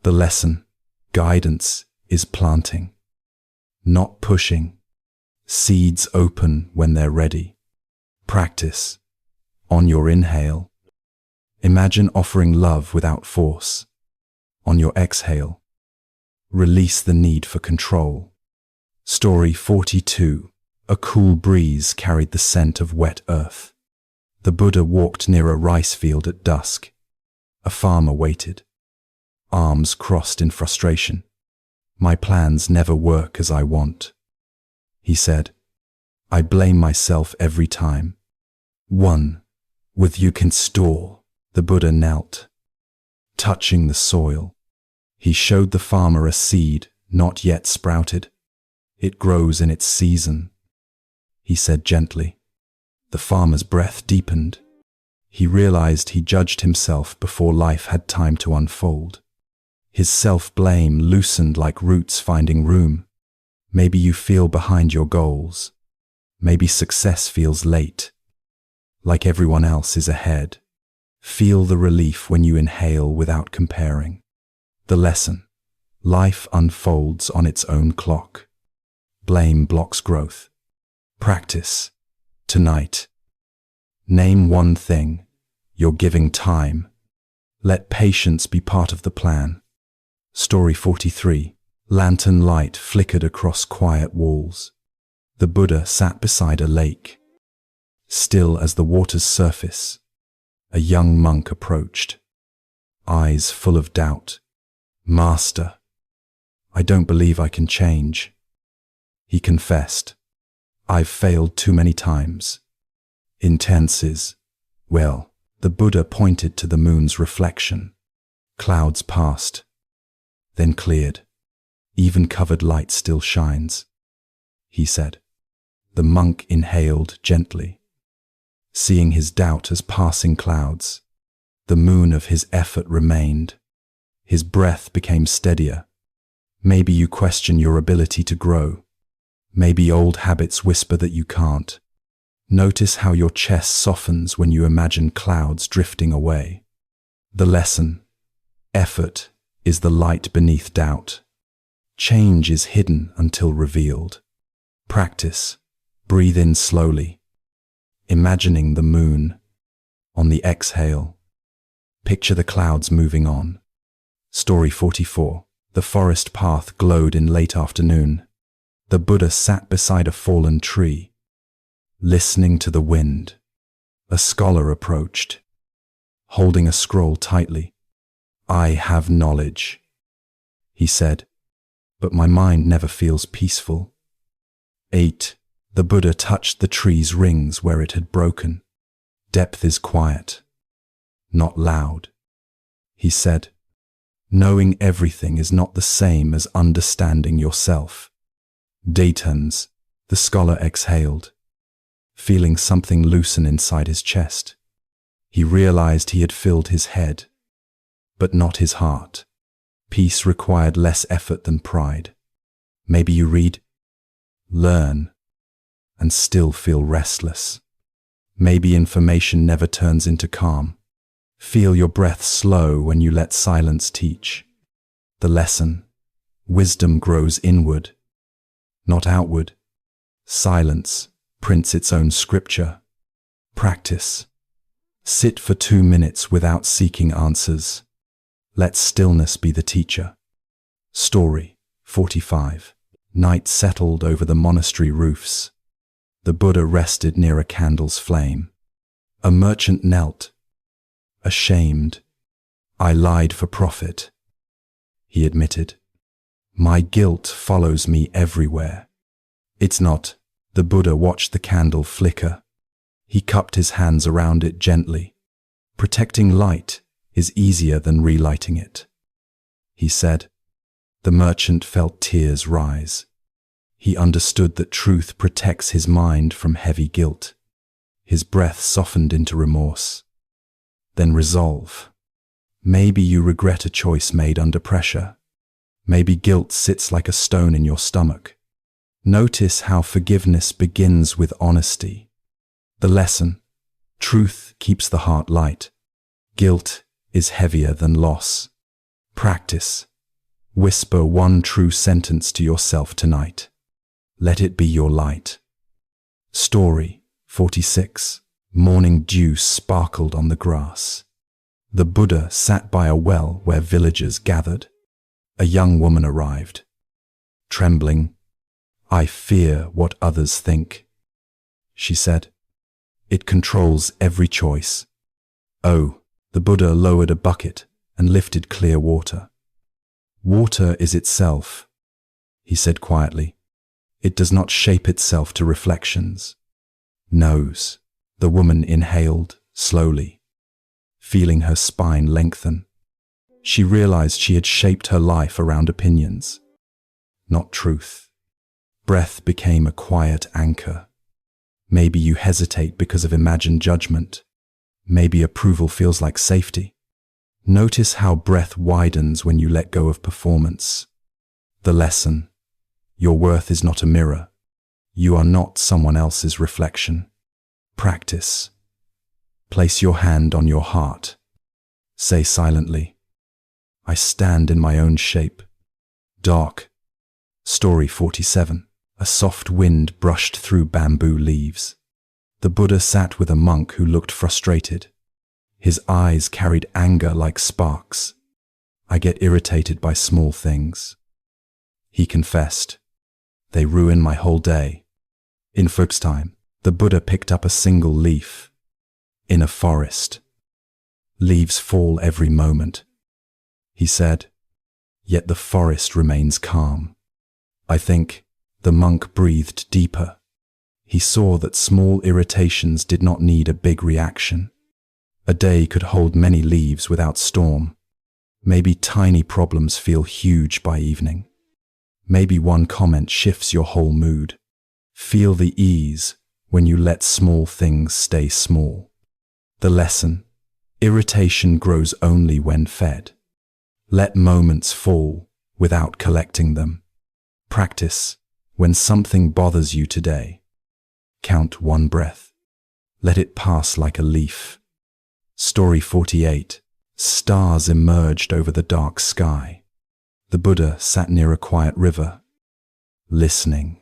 The lesson, guidance, is planting, not pushing. Seeds open when they're ready. Practice. On your inhale, imagine offering love without force. On your exhale, release the need for control. Story 42. A cool breeze carried the scent of wet earth. The Buddha walked near a rice field at dusk. A farmer waited, arms crossed in frustration. "My plans never work as I want," he said. "I blame myself every time." "One, with you can store." The Buddha knelt, touching the soil. He showed the farmer a seed not yet sprouted. "It grows in its season," he said gently. The farmer's breath deepened. He realized he judged himself before life had time to unfold. His self-blame loosened like roots finding room. Maybe you feel behind your goals. Maybe success feels late, like everyone else is ahead. Feel the relief when you inhale without comparing. The lesson: life unfolds on its own clock. Blame blocks growth. Practice. Tonight, name one thing you're giving time. Let patience be part of the plan. Story 43. Lantern light flickered across quiet walls. The Buddha sat beside a lake. Still as the water's surface, a young monk approached, eyes full of doubt. "Master, I don't believe I can change," he confessed. "I've failed too many times." Intenses. Well, the Buddha pointed to the moon's reflection. Clouds passed, then cleared. "Even covered light still shines," he said. The monk inhaled gently, seeing his doubt as passing clouds. The moon of his effort remained. His breath became steadier. Maybe you question your ability to grow. Maybe old habits whisper that you can't. Notice how your chest softens when you imagine clouds drifting away. The lesson: effort is the light beneath doubt. Change is hidden until revealed. Practice. Breathe in slowly, imagining the moon. On the exhale, picture the clouds moving on. Story 44. The forest path glowed in late afternoon. The Buddha sat beside a fallen tree, listening to the wind. A scholar approached, holding a scroll tightly. "I have knowledge," he said, "but my mind never feels peaceful." 8. The Buddha touched the tree's rings where it had broken. "Depth is quiet, not loud," he said. "Knowing everything is not the same as understanding yourself." Daytons. The scholar exhaled, feeling something loosen inside his chest. He realized he had filled his head, but not his heart. Peace required less effort than pride. Maybe you read, learn, and still feel restless. Maybe information never turns into calm. Feel your breath slow when you let silence teach. The lesson: wisdom grows inward, not outward. Silence prints its own scripture. Practice. Sit for 2 minutes without seeking answers. Let stillness be the teacher. Story 45. Night settled over the monastery roofs. The Buddha rested near a candle's flame. A merchant knelt, ashamed. "I lied for profit," he admitted. "My guilt follows me everywhere." "It's not." The Buddha watched the candle flicker. He cupped his hands around it gently. "Protecting light is easier than relighting it," he said. The merchant felt tears rise. He understood that truth protects his mind from heavy guilt. His breath softened into remorse, then resolve. Maybe you regret a choice made under pressure. Maybe guilt sits like a stone in your stomach. Notice how forgiveness begins with honesty. The lesson: Truth keeps the heart light. Guilt is heavier than loss. Practice. Whisper one true sentence to yourself tonight. Let it be your light. Story 46. Morning dew sparkled on the grass. The Buddha sat by a well where villagers gathered. A young woman arrived. Trembling, "I fear what others think," she said. "It controls every choice." "Oh," the Buddha lowered a bucket and lifted clear water. "Water is itself," he said quietly. "It does not shape itself to reflections." "Knows," the woman inhaled slowly, feeling her spine lengthen. She realized she had shaped her life around opinions, not truth. Breath became a quiet anchor. Maybe you hesitate because of imagined judgment. Maybe approval feels like safety. Notice how breath widens when you let go of performance. The lesson: your worth is not a mirror. You are not someone else's reflection. Practice. Place your hand on your heart. Say silently, "I stand in my own shape." Dark. Story 47. A soft wind brushed through bamboo leaves. The Buddha sat with a monk who looked frustrated. His eyes carried anger like sparks. "I get irritated by small things," he confessed. "They ruin my whole day." In Bedtime, the Buddha picked up a single leaf. In a forest, leaves fall every moment, he said, yet the forest remains calm. "I think," the monk breathed deeper. He saw that small irritations did not need a big reaction. A day could hold many leaves without storm. Maybe tiny problems feel huge by evening. Maybe one comment shifts your whole mood. Feel the ease when you let small things stay small. The lesson: irritation grows only when fed. Let moments fall without collecting them. Practice: when something bothers you today, count one breath. Let it pass like a leaf. Story 48. Stars emerged over the dark sky. The Buddha sat near a quiet river, listening.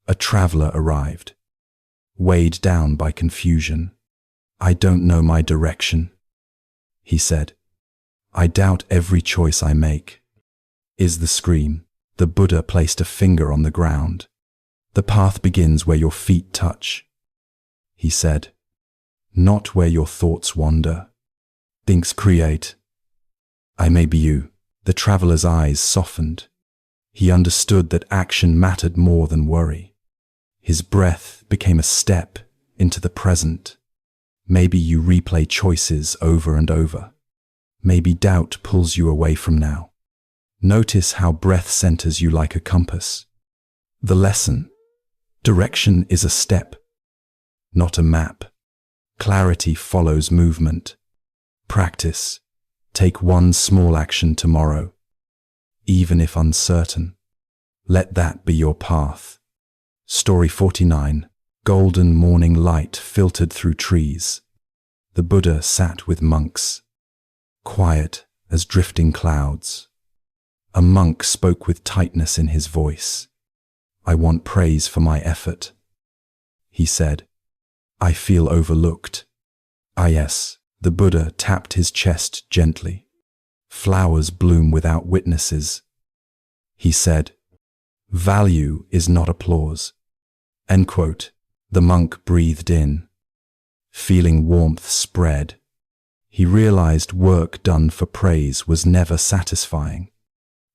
A traveler arrived, weighed down by confusion. "I don't know my direction," he said. "I doubt every choice I make." Is the scream. The Buddha placed a finger on the ground. "The path begins where your feet touch," he said, "not where your thoughts wander. Things create." "I may be you." The traveler's eyes softened. He understood that action mattered more than worry. His breath became a step into the present. Maybe you replay choices over and over. Maybe doubt pulls you away from now. Notice how breath centers you like a compass. The lesson: direction is a step, not a map. Clarity follows movement. Practice: take one small action tomorrow, even if uncertain. Let that be your path. Story 49. Golden morning light filtered through trees. The Buddha sat with monks, quiet as drifting clouds. A monk spoke with tightness in his voice. "I want praise for my effort," he said. "I feel overlooked." "Ah yes," the Buddha tapped his chest gently. "Flowers bloom without witnesses," he said. "Value is not applause." End quote. The monk breathed in, feeling warmth spread. He realized work done for praise was never satisfying.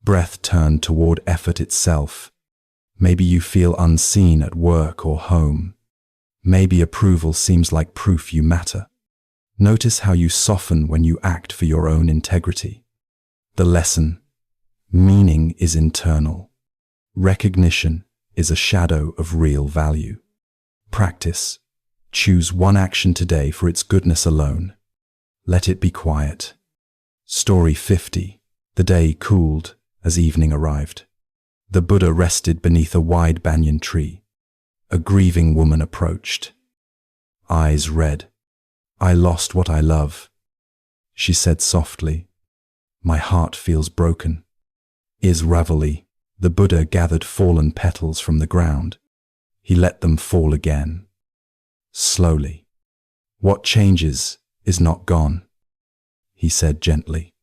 Breath turned toward effort itself. Maybe you feel unseen at work or home. Maybe approval seems like proof you matter. Notice how you soften when you act for your own integrity. The lesson: meaning is internal. Recognition is a shadow of real value. Practice: choose one action today for its goodness alone. Let it be quiet. Story 50. The day cooled as evening arrived. The Buddha rested beneath a wide banyan tree. A grieving woman approached, eyes red. I lost what I love, she said softly. My heart feels broken. Is Ravali. The Buddha gathered fallen petals from the ground. He let them fall again. Slowly. What changes is not gone, he said gently.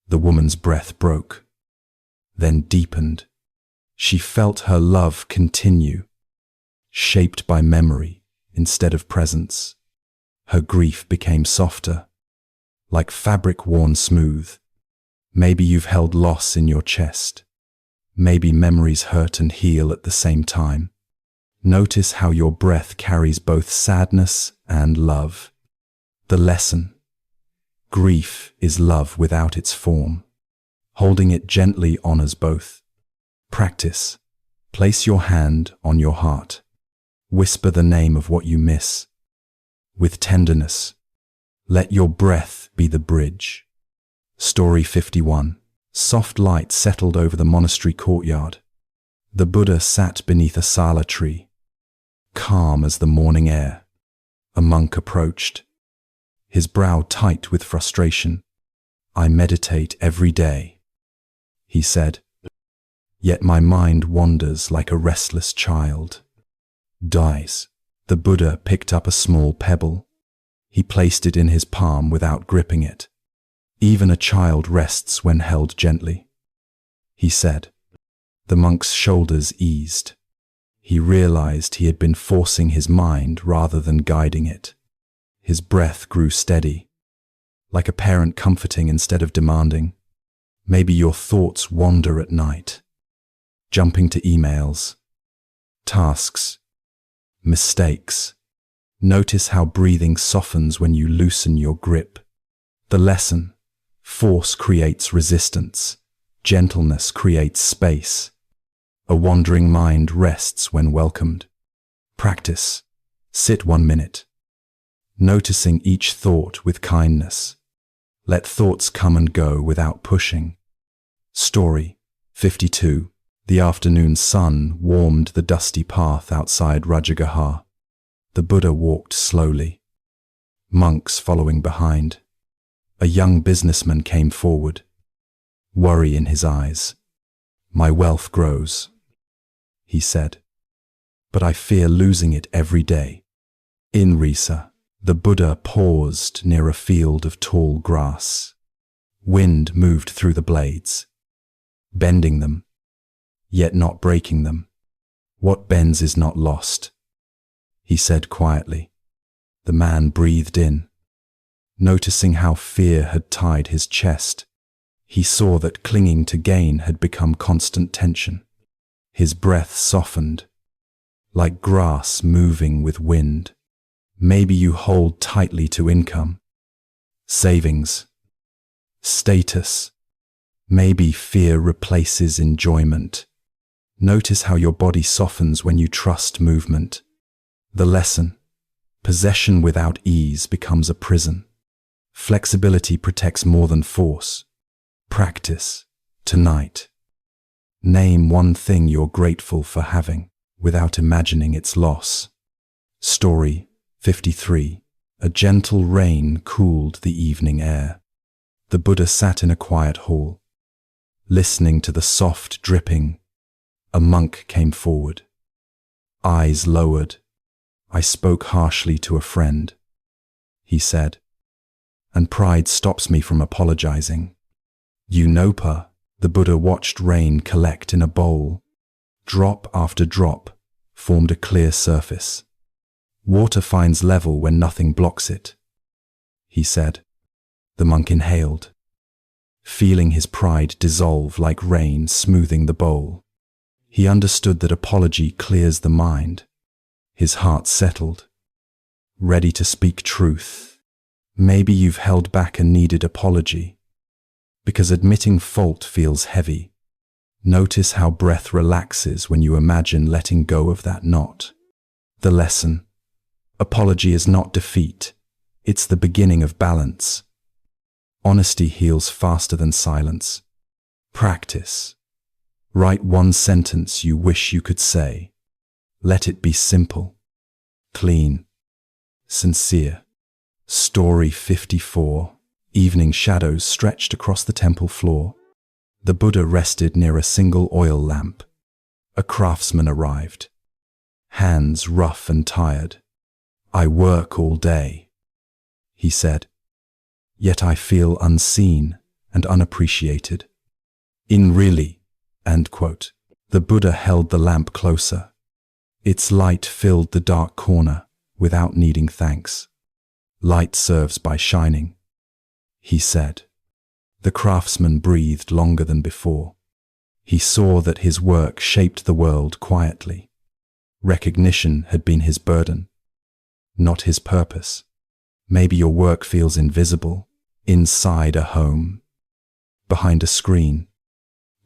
The woman's breath broke, then deepened. She felt her love continue, shaped by memory instead of presence. Her grief became softer, like fabric worn smooth. Maybe you've held loss in your chest. Maybe memories hurt and heal at the same time. Notice how your breath carries both sadness and love. The lesson: grief is love without its form. Holding it gently honors both. Practice. Place your hand on your heart. Whisper the name of what you miss. With tenderness, let your breath be the bridge. Story 51. Soft light settled over the monastery courtyard. The Buddha sat beneath a sala tree, calm as the morning air. A monk approached, his brow tight with frustration. I meditate every day, he said, yet my mind wanders like a restless child. Dies. The Buddha picked up a small pebble. He placed it in his palm without gripping it. Even a child rests when held gently, he said. The monk's shoulders eased. He realized he had been forcing his mind rather than guiding it. His breath grew steady, like a parent comforting instead of demanding. Maybe your thoughts wander at night, jumping to emails, tasks, mistakes. Notice how breathing softens when you loosen your grip. The lesson: force creates resistance. Gentleness creates space. A wandering mind rests when welcomed. Practice. Sit 1 minute, noticing each thought with kindness. Let thoughts come and go without pushing. Story 52. The afternoon sun warmed the dusty path outside Rajagaha. The Buddha walked slowly, monks following behind. A young businessman came forward, worry in his eyes. My wealth grows, he said, but I fear losing it every day. In Risa, the Buddha paused near a field of tall grass. Wind moved through the blades, bending them, yet not breaking them. What bends is not lost, he said quietly. The man breathed in, noticing how fear had tied his chest. He saw that clinging to gain had become constant tension. His breath softened, like grass moving with wind. Maybe you hold tightly to income, savings, status. Maybe fear replaces enjoyment. Notice how your body softens when you trust movement. The lesson: possession without ease becomes a prison. Flexibility protects more than force. Practice. Tonight, name one thing you're grateful for having without imagining its loss. Story 53. A gentle rain cooled the evening air. The Buddha sat in a quiet hall, listening to the soft dripping. A monk came forward, eyes lowered. I spoke harshly to a friend, he said, and pride stops me from apologizing. You know, Pa. The Buddha watched rain collect in a bowl. Drop after drop formed a clear surface. Water finds level when nothing blocks it, he said. The monk inhaled, feeling his pride dissolve like rain smoothing the bowl. He understood that apology clears the mind. His heart settled, ready to speak truth. Maybe you've held back a needed apology, because admitting fault feels heavy. Notice how breath relaxes when you imagine letting go of that knot. The lesson: apology is not defeat, it's the beginning of balance. Honesty heals faster than silence. Practice. Write one sentence you wish you could say. Let it be simple, clean, sincere. Story 54. Evening shadows stretched across the temple floor. The Buddha rested near a single oil lamp. A craftsman arrived. Hands rough and tired. "I work all day," he said. "Yet I feel unseen and unappreciated." "In really?" End quote. The Buddha held the lamp closer. Its light filled the dark corner without needing thanks. "Light serves by shining," he said. The craftsman breathed longer than before. He saw that his work shaped the world quietly. Recognition had been his burden, not his purpose. Maybe your work feels invisible, inside a home, behind a screen,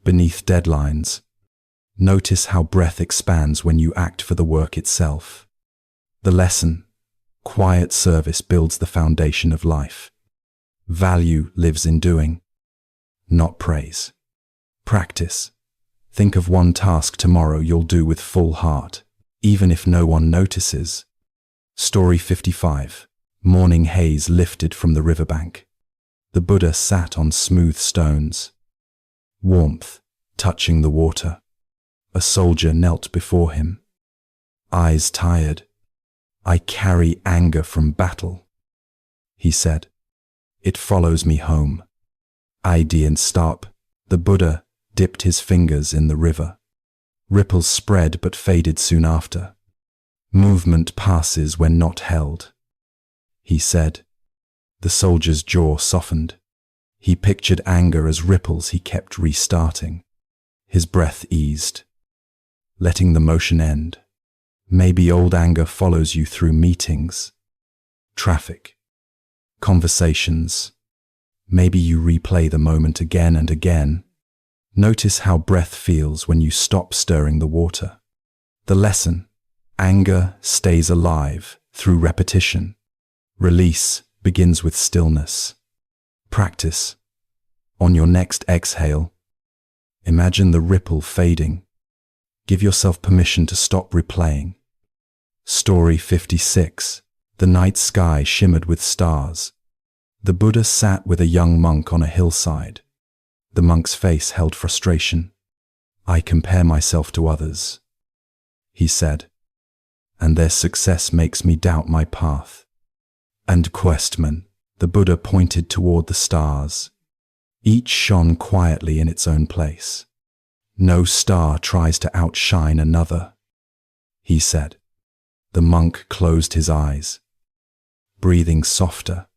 beneath deadlines. Notice how breath expands when you act for the work itself. The lesson: quiet service builds the foundation of life. Value lives in doing, not praise. Practice. Think of one task tomorrow you'll do with full heart, even if no one notices. Story 55. Morning haze lifted from the riverbank. The Buddha sat on smooth stones. Warmth touching the water. A soldier knelt before him. Eyes tired. "I carry anger from battle," he said. "It follows me home." "I didn't stop." The Buddha dipped his fingers in the river. Ripples spread but faded soon after. "Movement passes when not held," he said. The soldier's jaw softened. He pictured anger as ripples he kept restarting. His breath eased, letting the motion end. Maybe old anger follows you through meetings, traffic, conversations. Maybe you replay the moment again and again. Notice how breath feels when you stop stirring the water. The lesson: anger stays alive through repetition. Release begins with stillness. Practice. On your next exhale, imagine the ripple fading. Give yourself permission to stop replaying. Story 56. The night sky shimmered with stars. The Buddha sat with a young monk on a hillside. The monk's face held frustration. "I compare myself to others," he said, "and their success makes me doubt my path." "And questman," the Buddha pointed toward the stars. Each shone quietly in its own place. "No star tries to outshine another," he said. The monk closed his eyes. Breathing softer,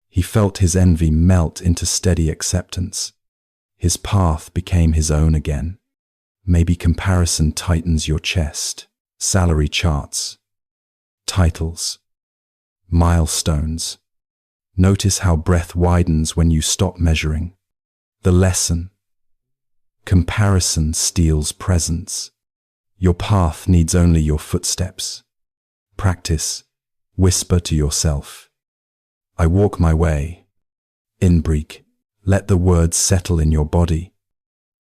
he felt his envy melt into steady acceptance. His path became his own again. Maybe comparison tightens your chest. Salary charts, titles, milestones. Notice how breath widens when you stop measuring. The lesson: comparison steals presence. Your path needs only your footsteps. Practice. Whisper to yourself, "I walk my way." Inbreak. Let the words settle in your body.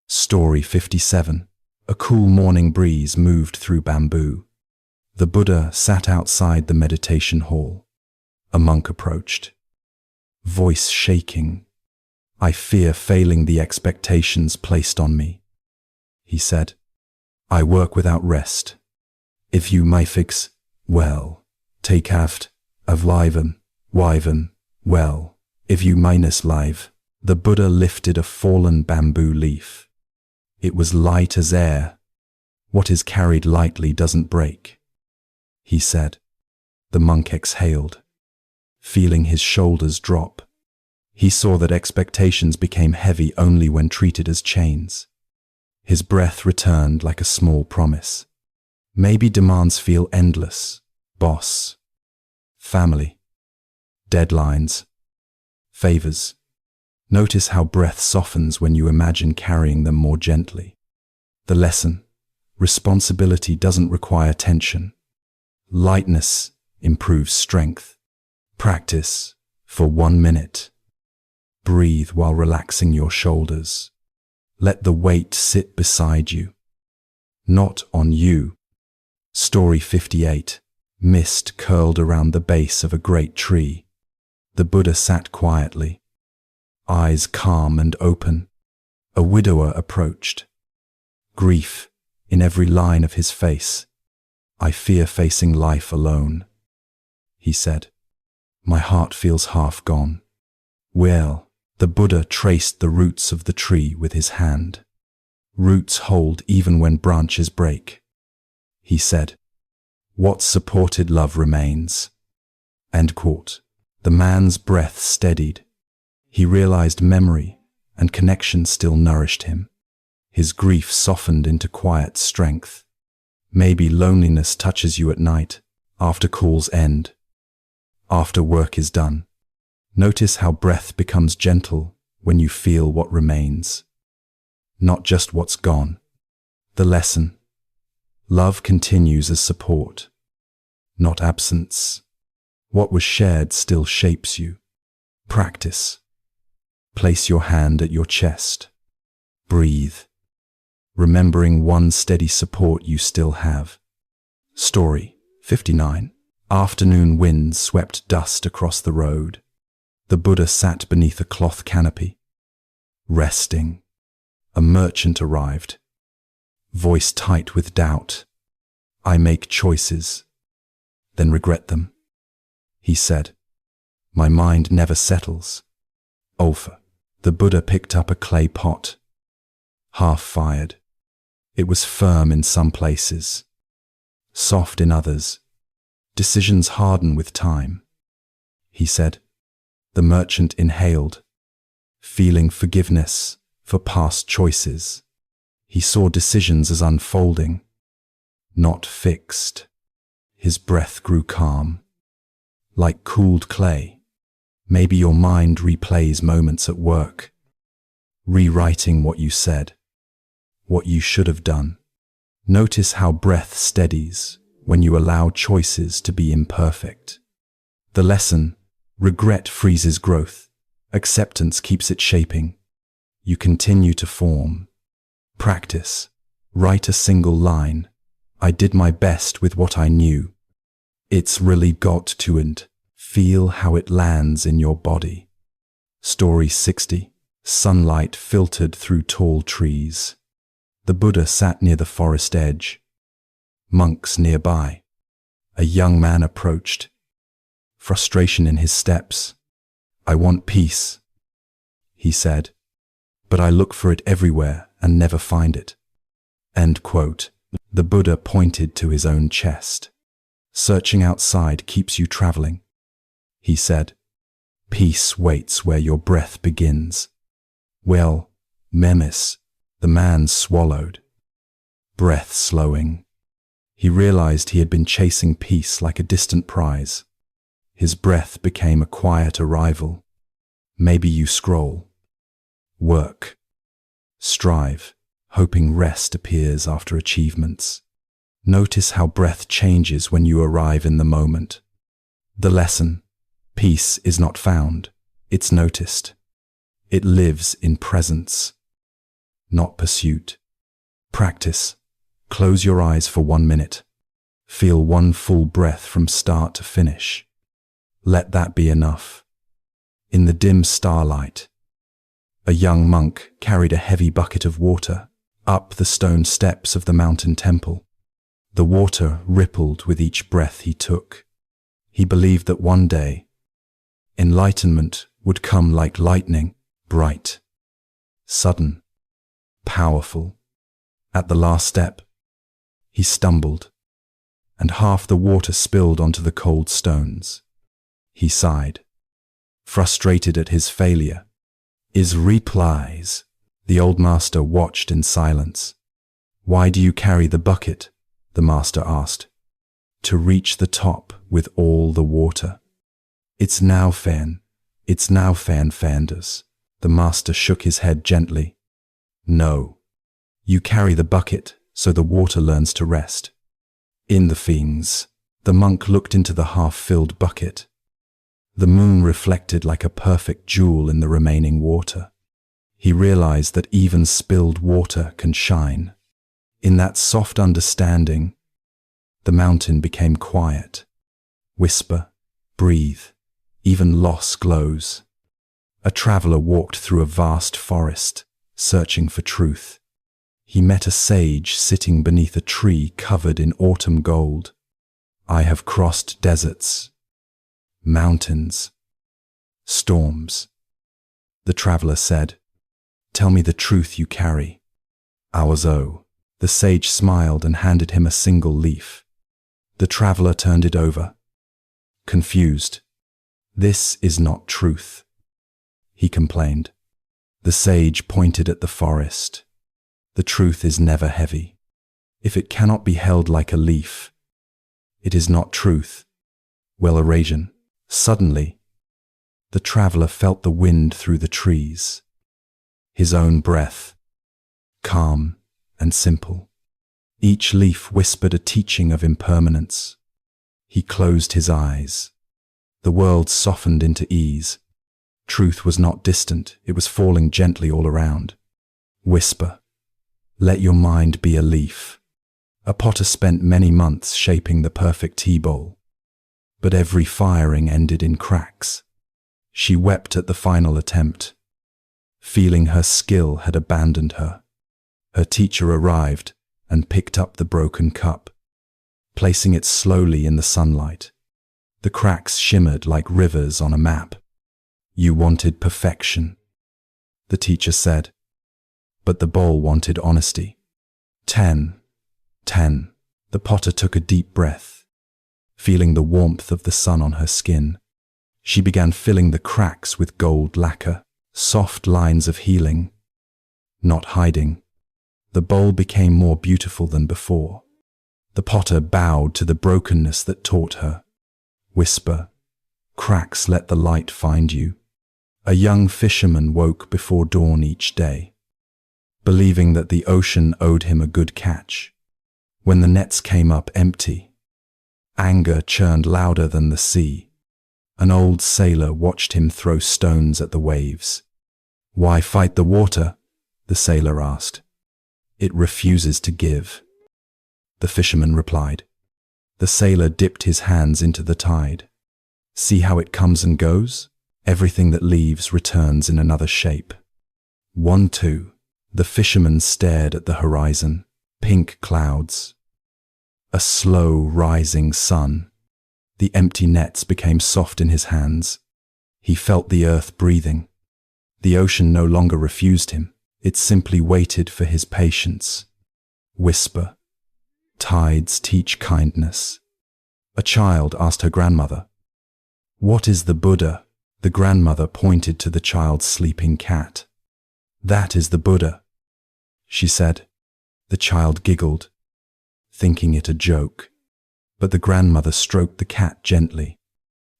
Story 57. A cool morning breeze moved through bamboo. The Buddha sat outside the meditation hall. A monk approached. Voice shaking. "I fear failing the expectations placed on me," he said. "I work without rest. If you may fix, well, take aft, of liven, well, if you minus live." The Buddha lifted a fallen bamboo leaf. It was light as air. "What is carried lightly doesn't break," he said. The monk exhaled, feeling his shoulders drop. He saw that expectations became heavy only when treated as chains. His breath returned like a small promise. Maybe demands feel endless. Boss, family, deadlines, favors. Notice how breath softens when you imagine carrying them more gently. The lesson: responsibility doesn't require tension. Lightness improves strength. Practice for 1 minute. Breathe while relaxing your shoulders. Let the weight sit beside you, not on you. Story 58. Mist curled around the base of a great tree. The Buddha sat quietly, eyes calm and open. A widower approached, grief in every line of his face. "I fear facing life alone," he said. "My heart feels half gone." "Well," the Buddha traced the roots of the tree with his hand. "Roots hold even when branches break," he said. "What supported love remains." End quote. The man's breath steadied. He realized memory and connection still nourished him. His grief softened into quiet strength. Maybe loneliness touches you at night, after calls end, after work is done. Notice how breath becomes gentle when you feel what remains, not just what's gone. The lesson: love continues as support, not absence. What was shared still shapes you. Practice. Place your hand at your chest. Breathe, remembering one steady support you still have. Story 59. Afternoon winds swept dust across the road. The Buddha sat beneath a cloth canopy, resting. A merchant arrived, voice tight with doubt. "I make choices, then regret them," he said. "My mind never settles." Olfa. The Buddha picked up a clay pot, half fired. It was firm in some places, soft in others. "Decisions harden with time," he said. The merchant inhaled, feeling forgiveness for past choices. He saw decisions as unfolding, not fixed. His breath grew calm, like cooled clay. Maybe your mind replays moments at work, rewriting what you said, what you should have done. Notice how breath steadies when you allow choices to be imperfect. The lesson: regret freezes growth, acceptance keeps it shaping. You continue to form. Practice. Write a single line. "I did my best with what I knew." It's really got to, and feel how it lands in your body. Story 60. Sunlight filtered through tall trees. The Buddha sat near the forest edge. Monks nearby. A young man approached, frustration in his steps. "I want peace," he said, "but I look for it everywhere and never find it." End quote. The Buddha pointed to his own chest. "Searching outside keeps you traveling," he said. "Peace waits where your breath begins." "Well, Memis," the man swallowed, breath slowing. He realized he had been chasing peace like a distant prize. His breath became a quiet arrival. Maybe you scroll, work, strive, hoping rest appears after achievements. Notice how breath changes when you arrive in the moment. The lesson: peace is not found, it's noticed. It lives in presence, not pursuit. Practice. Close your eyes for 1 minute. Feel one full breath from start to finish. Let that be enough. In the dim starlight, a young monk carried a heavy bucket of water up the stone steps of the mountain temple. The water rippled with each breath he took. He believed that one day, enlightenment would come like lightning, bright, sudden, powerful. At the last step, he stumbled, and half the water spilled onto the cold stones. He sighed, frustrated at his failure. "Is replies." The old master watched in silence. "Why do you carry the bucket?" the master asked. "To reach the top with all the water." It's now fan fanders." The master shook his head gently. "No, you carry the bucket so the water learns to rest." In the fiends, the monk looked into the half-filled bucket. The moon reflected like a perfect jewel in the remaining water. He realized that even spilled water can shine. In that soft understanding, the mountain became quiet. Whisper, breathe. Even loss glows. A traveler walked through a vast forest, searching for truth. He met a sage sitting beneath a tree covered in autumn gold. I have crossed deserts, mountains, storms. The traveler said, "Tell me the truth you carry." Awazo. The sage smiled and handed him a single leaf. The traveler turned it over, confused. "This is not truth," he complained. The sage pointed at the forest. "The truth is never heavy. If it cannot be held like a leaf, it is not truth." Well, Arajan. Suddenly, the traveler felt the wind through the trees. His own breath, calm and simple. Each leaf whispered a teaching of impermanence. He closed his eyes. The world softened into ease. Truth was not distant, it was falling gently all around. Whisper. Let your mind be a leaf. A potter spent many months shaping the perfect tea bowl. But every firing ended in cracks. She wept at the final attempt, feeling her skill had abandoned her. Her teacher arrived and picked up the broken cup, placing it slowly in the sunlight. The cracks shimmered like rivers on a map. "You wanted perfection," the teacher said, but the bowl wanted honesty. 10. The potter took a deep breath, feeling the warmth of the sun on her skin. She began filling the cracks with gold lacquer, soft lines of healing, not hiding. The bowl became more beautiful than before. The potter bowed to the brokenness that taught her. Whisper, cracks, let the light find you. A young fisherman woke before dawn each day, believing that the ocean owed him a good catch. When the nets came up empty, anger churned louder than the sea. An old sailor watched him throw stones at the waves. "Why fight the water?" the sailor asked. "It refuses to give," the fisherman replied. The sailor dipped his hands into the tide. "See how it comes and goes? Everything that leaves returns in another shape." 1-2. The fisherman stared at the horizon. Pink clouds. A slow rising sun. The empty nets became soft in his hands. He felt the earth breathing. The ocean no longer refused him. It simply waited for his patience. Whisper. Tides teach kindness. A child asked her grandmother, "What is the Buddha?" The grandmother pointed to the child's sleeping cat. "That is the Buddha," she said. The child giggled, thinking it a joke, but the grandmother stroked the cat gently.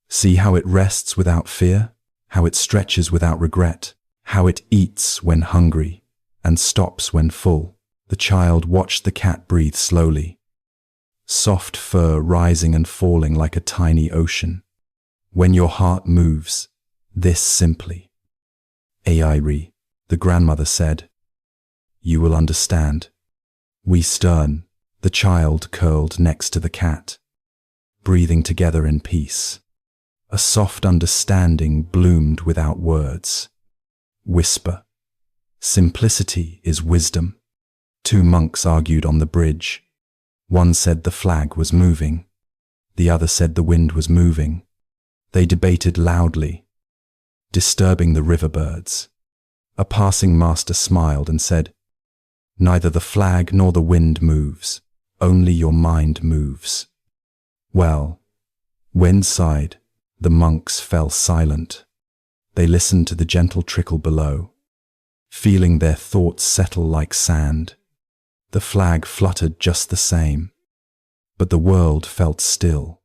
"See how it rests without fear, how it stretches without regret, how it eats when hungry and stops when full." The child watched the cat breathe slowly, soft fur rising and falling like a tiny ocean. When your heart moves, this simply. "Airi," the grandmother said, "you will understand." We stern, the child curled next to the cat, breathing together in peace. A soft understanding bloomed without words. Whisper. Simplicity is wisdom. 2 monks argued on the bridge. One said the flag was moving. The other said the wind was moving. They debated loudly, disturbing the riverbirds. A passing master smiled and said, "Neither the flag nor the wind moves, only your mind moves." Well, wind sighed, the monks fell silent. They listened to the gentle trickle below, feeling their thoughts settle like sand. The flag fluttered just the same, but the world felt still.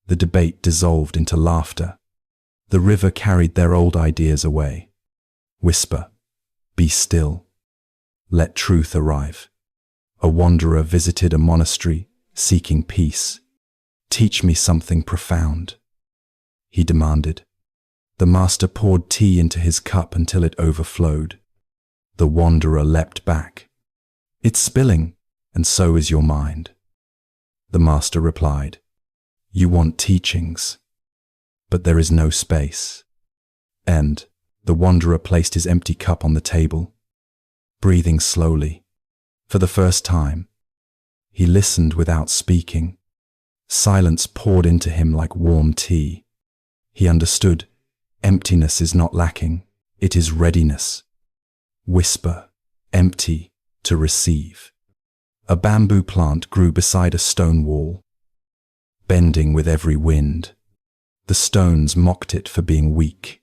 The debate dissolved into laughter. The river carried their old ideas away. Whisper, be still. Let truth arrive. A wanderer visited a monastery, seeking peace. "Teach me something profound," he demanded. The master poured tea into his cup until it overflowed. The wanderer leapt back. "It's spilling, and so is your mind." The master replied, "You want teachings, but there is no space. And the wanderer placed his empty cup on the table, breathing slowly. For the first time, he listened without speaking. Silence poured into him like warm tea. He understood. Emptiness is not lacking, it is readiness. Whisper, empty, to receive. A bamboo plant grew beside a stone wall, bending with every wind. The stones mocked it for being weak.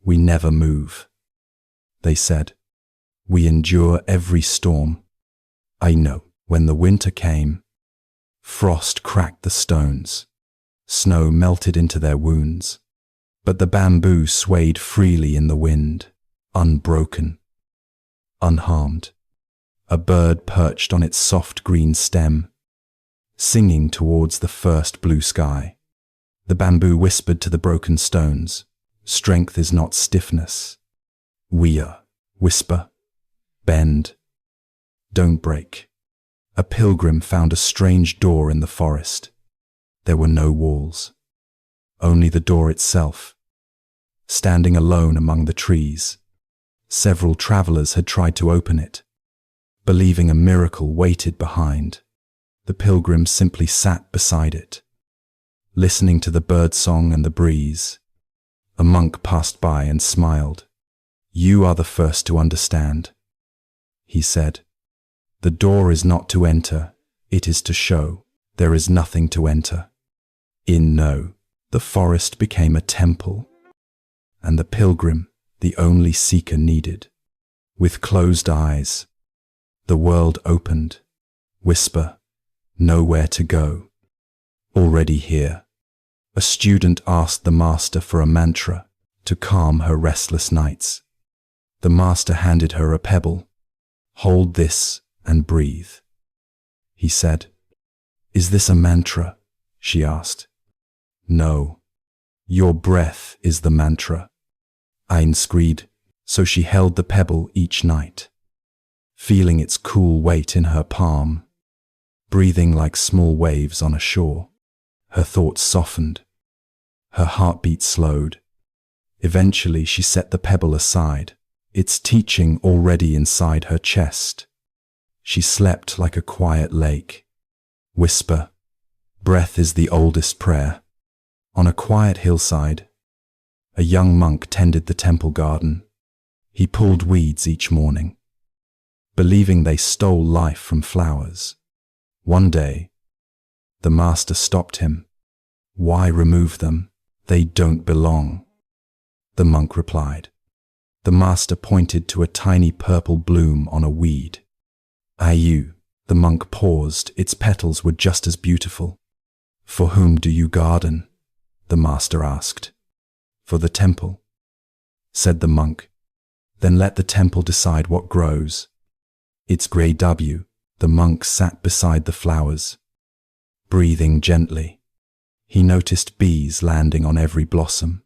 We never move, they said. We endure every storm. I know. When the winter came, frost cracked the stones. Snow melted into their wounds. But the bamboo swayed freely in the wind, unbroken, unharmed. A bird perched on its soft green stem, singing towards the first blue sky. The bamboo whispered to the broken stones, strength is not stiffness. We are. Whisper, bend, don't break. A pilgrim found a strange door in the forest. There were no walls, only the door itself. Standing alone among the trees, several travelers had tried to open it, believing a miracle waited behind. The pilgrim simply sat beside it, listening to the birdsong and the breeze. A monk passed by and smiled. You are the first to understand, he said. The door is not to enter, it is to show. There is nothing to enter. The forest became a temple, and the pilgrim, the only seeker needed. With closed eyes, the world opened. Whisper, nowhere to go. Already here. A student asked the master for a mantra to calm her restless nights. The master handed her a pebble. Hold this and breathe, he said. Is this a mantra? She asked. No, your breath is the mantra. Einskried. So she held the pebble each night, feeling its cool weight in her palm, breathing like small waves on a shore. Her thoughts softened. Her heartbeat slowed. Eventually she set the pebble aside, its teaching already inside her chest. She slept like a quiet lake. Whisper, breath is the oldest prayer. On a quiet hillside, a young monk tended the temple garden. He pulled weeds each morning, believing they stole life from flowers. One day, the master stopped him. Why remove them? They don't belong, the monk replied. The master pointed to a tiny purple bloom on a weed. Ayu, the monk paused. Its petals were just as beautiful. For whom do you garden? The master asked. For the temple, said the monk. Then let the temple decide what grows. It's grey W. The monk sat beside the flowers, breathing gently. He noticed bees landing on every blossom,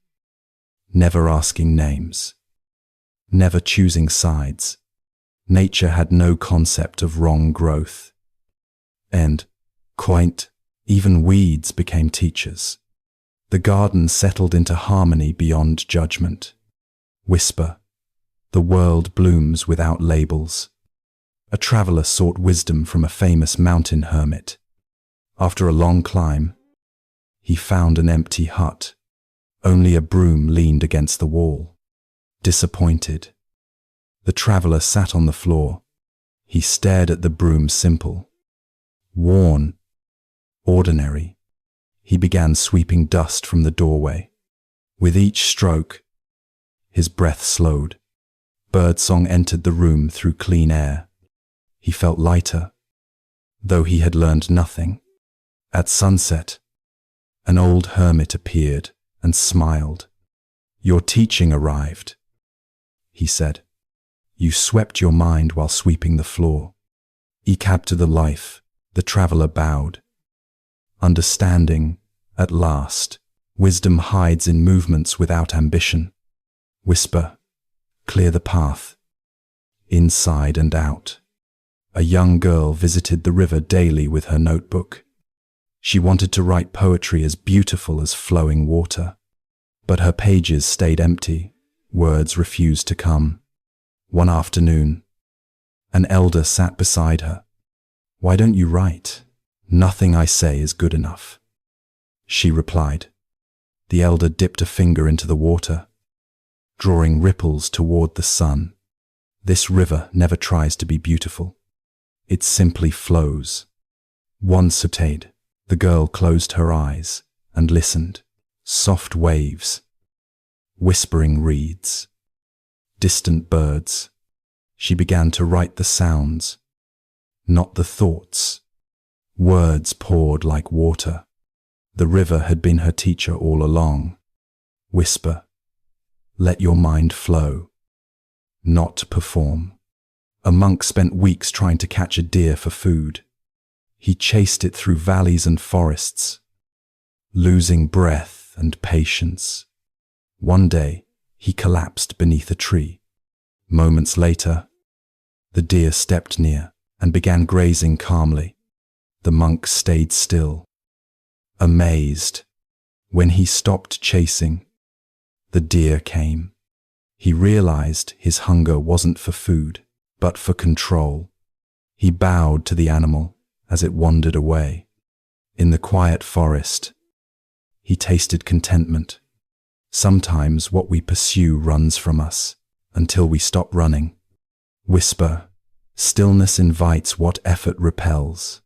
never asking names, never choosing sides. Nature had no concept of wrong growth. And, quaint, even weeds became teachers. The garden settled into harmony beyond judgment. Whisper, the world blooms without labels. A traveler sought wisdom from a famous mountain hermit. After a long climb, he found an empty hut. Only a broom leaned against the wall. Disappointed, the traveler sat on the floor. He stared at the broom, simple, worn, ordinary. He began sweeping dust from the doorway. With each stroke, his breath slowed. Birdsong entered the room through clean air. He felt lighter, though he had learned nothing. At sunset, an old hermit appeared and smiled. Your teaching arrived, he said. You swept your mind while sweeping the floor. Ikab to the life, the traveler bowed. Understanding, at last, wisdom hides in movements without ambition. Whisper, clear the path, inside and out. A young girl visited the river daily with her notebook. She wanted to write poetry as beautiful as flowing water. But her pages stayed empty. Words refused to come. One afternoon, an elder sat beside her. "Why don't you write?" "Nothing I say is good enough," she replied. The elder dipped a finger into the water, drawing ripples toward the sun. "This river never tries to be beautiful. It simply flows." One subtade. The girl closed her eyes and listened. Soft waves, whispering reeds, distant birds. She began to write the sounds, not the thoughts. Words poured like water. The river had been her teacher all along. Whisper. Let your mind flow, not perform. A monk spent weeks trying to catch a deer for food. He chased it through valleys and forests, losing breath and patience. One day, he collapsed beneath a tree. Moments later, the deer stepped near and began grazing calmly. The monk stayed still, amazed. When he stopped chasing, the deer came. He realized his hunger wasn't for food, but for control. He bowed to the animal as it wandered away. In the quiet forest, he tasted contentment. Sometimes what we pursue runs from us until we stop running. Whisper. Stillness invites what effort repels.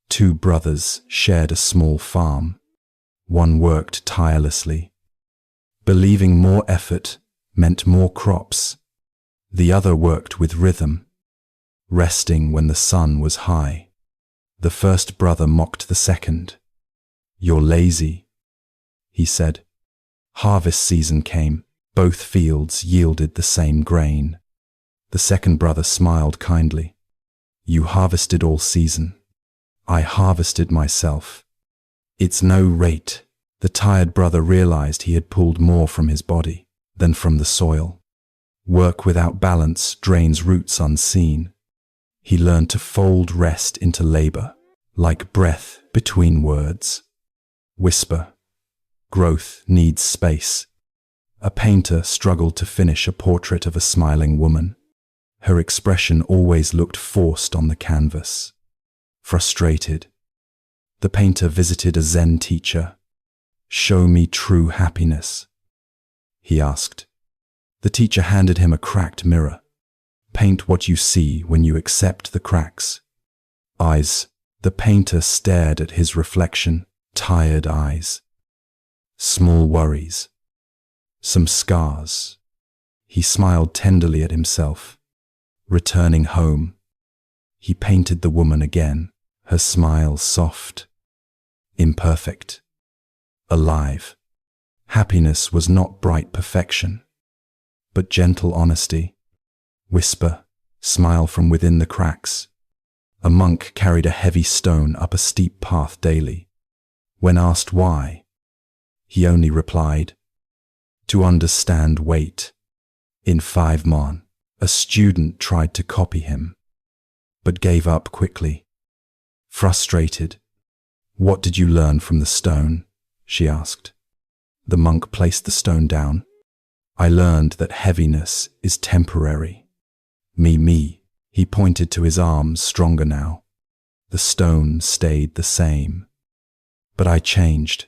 Two brothers shared a small farm. One worked tirelessly, believing more effort meant more crops. The other worked with rhythm, resting when the sun was high. The first brother mocked the second. "You're lazy," he said. Harvest season came. Both fields yielded the same grain. The second brother smiled kindly. "You harvested all season. I harvested myself." It's no rate. The tired brother realized he had pulled more from his body than from the soil. Work without balance drains roots unseen. He learned to fold rest into labor, like breath between words. Whisper. Growth needs space. A painter struggled to finish a portrait of a smiling woman. Her expression always looked forced on the canvas. Frustrated, the painter visited a Zen teacher. "Show me true happiness," he asked. The teacher handed him a cracked mirror. "Paint what you see when you accept the cracks." Eyes. The painter stared at his reflection, tired eyes. Small worries. Some scars. He smiled tenderly at himself. Returning home, he painted the woman again, her smile soft, imperfect, alive. Happiness was not bright perfection, but gentle honesty. Whisper, smile from within the cracks. A monk carried a heavy stone up a steep path daily. When asked why, he only replied, "To understand weight." In 5 mon, a student tried to copy him, but gave up quickly. Frustrated. "What did you learn from the stone?" she asked. The monk placed the stone down. "I learned that heaviness is temporary." Me. He pointed to his arms, stronger now. The stone stayed the same. But I changed.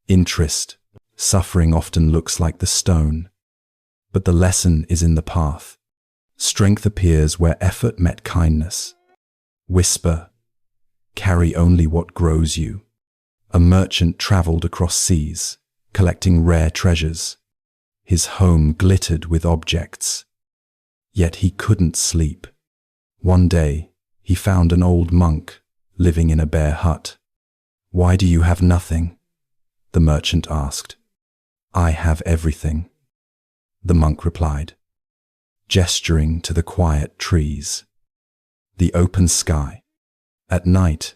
Interest. Suffering often looks like the stone, but the lesson is in the path. Strength appears where effort met kindness. Whisper. Carry only what grows you. A merchant traveled across seas, collecting rare treasures. His home glittered with objects. Yet he couldn't sleep. One day, he found an old monk living in a bare hut. "Why do you have nothing?" the merchant asked. "I have everything," the monk replied, gesturing to the quiet trees, the open sky. At night,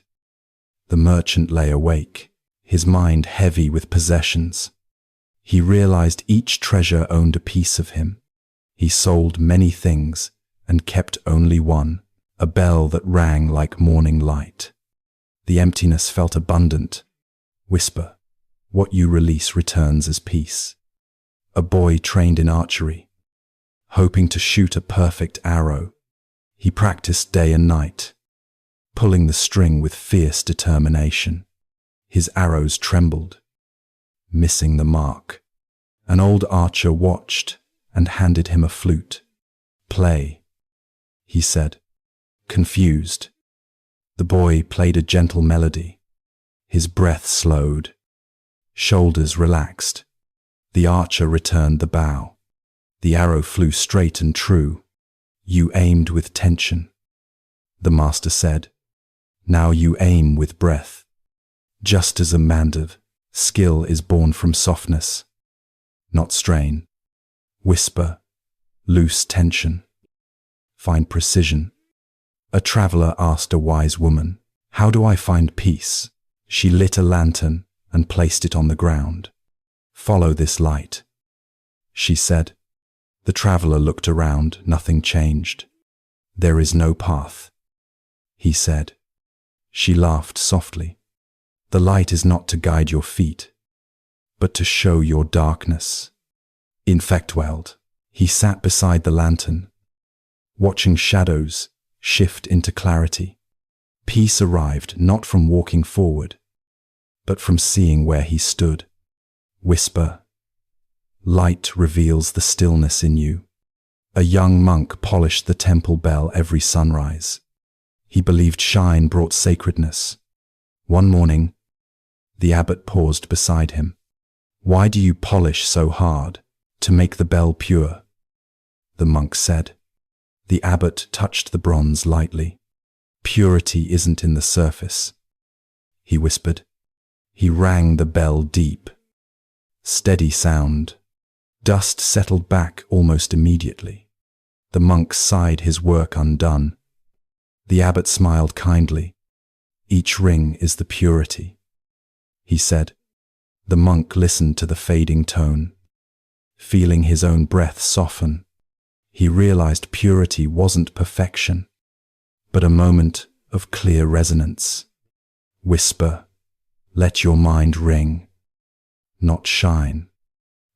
the merchant lay awake, his mind heavy with possessions. He realized each treasure owned a piece of him. He sold many things and kept only one, a bell that rang like morning light. The emptiness felt abundant. Whisper. What you release returns as peace. a boy trained in archery. Hoping to shoot a perfect arrow, he practiced day and night, pulling the string with fierce determination. His arrows trembled, missing the mark. An old archer watched and handed him a flute. "Play," he said, confused. The boy played a gentle melody. His breath slowed, shoulders relaxed. The archer returned the bow. The arrow flew straight and true. "You aimed with tension," the master said. "Now you aim with breath." Just as a mandav, skill is born from softness, not strain. Whisper, loose tension, find precision. A traveler asked a wise woman, "How do I find peace?" She lit a lantern and placed it on the ground. "Follow this light," she said. The traveler looked around, nothing changed. "There is no path," he said. She laughed softly. "The light is not to guide your feet, but to show your darkness." In Fechtweld, he sat beside the lantern, watching shadows shift into clarity. Peace arrived not from walking forward, but from seeing where he stood. Whisper, light reveals the stillness in you. A young monk polished the temple bell every sunrise. He believed shine brought sacredness. One morning, the abbot paused beside him. "Why do you polish so hard? To make the bell pure," the monk said. The abbot touched the bronze lightly. "Purity isn't in the surface," he whispered. He rang the bell deep. Steady sound. Dust settled back almost immediately. The monk sighed, his work undone. The abbot smiled kindly. "Each ring is the purity," he said. The monk listened to the fading tone. Feeling his own breath soften, he realized purity wasn't perfection, but a moment of clear resonance. Whisper, let your mind ring, not shine.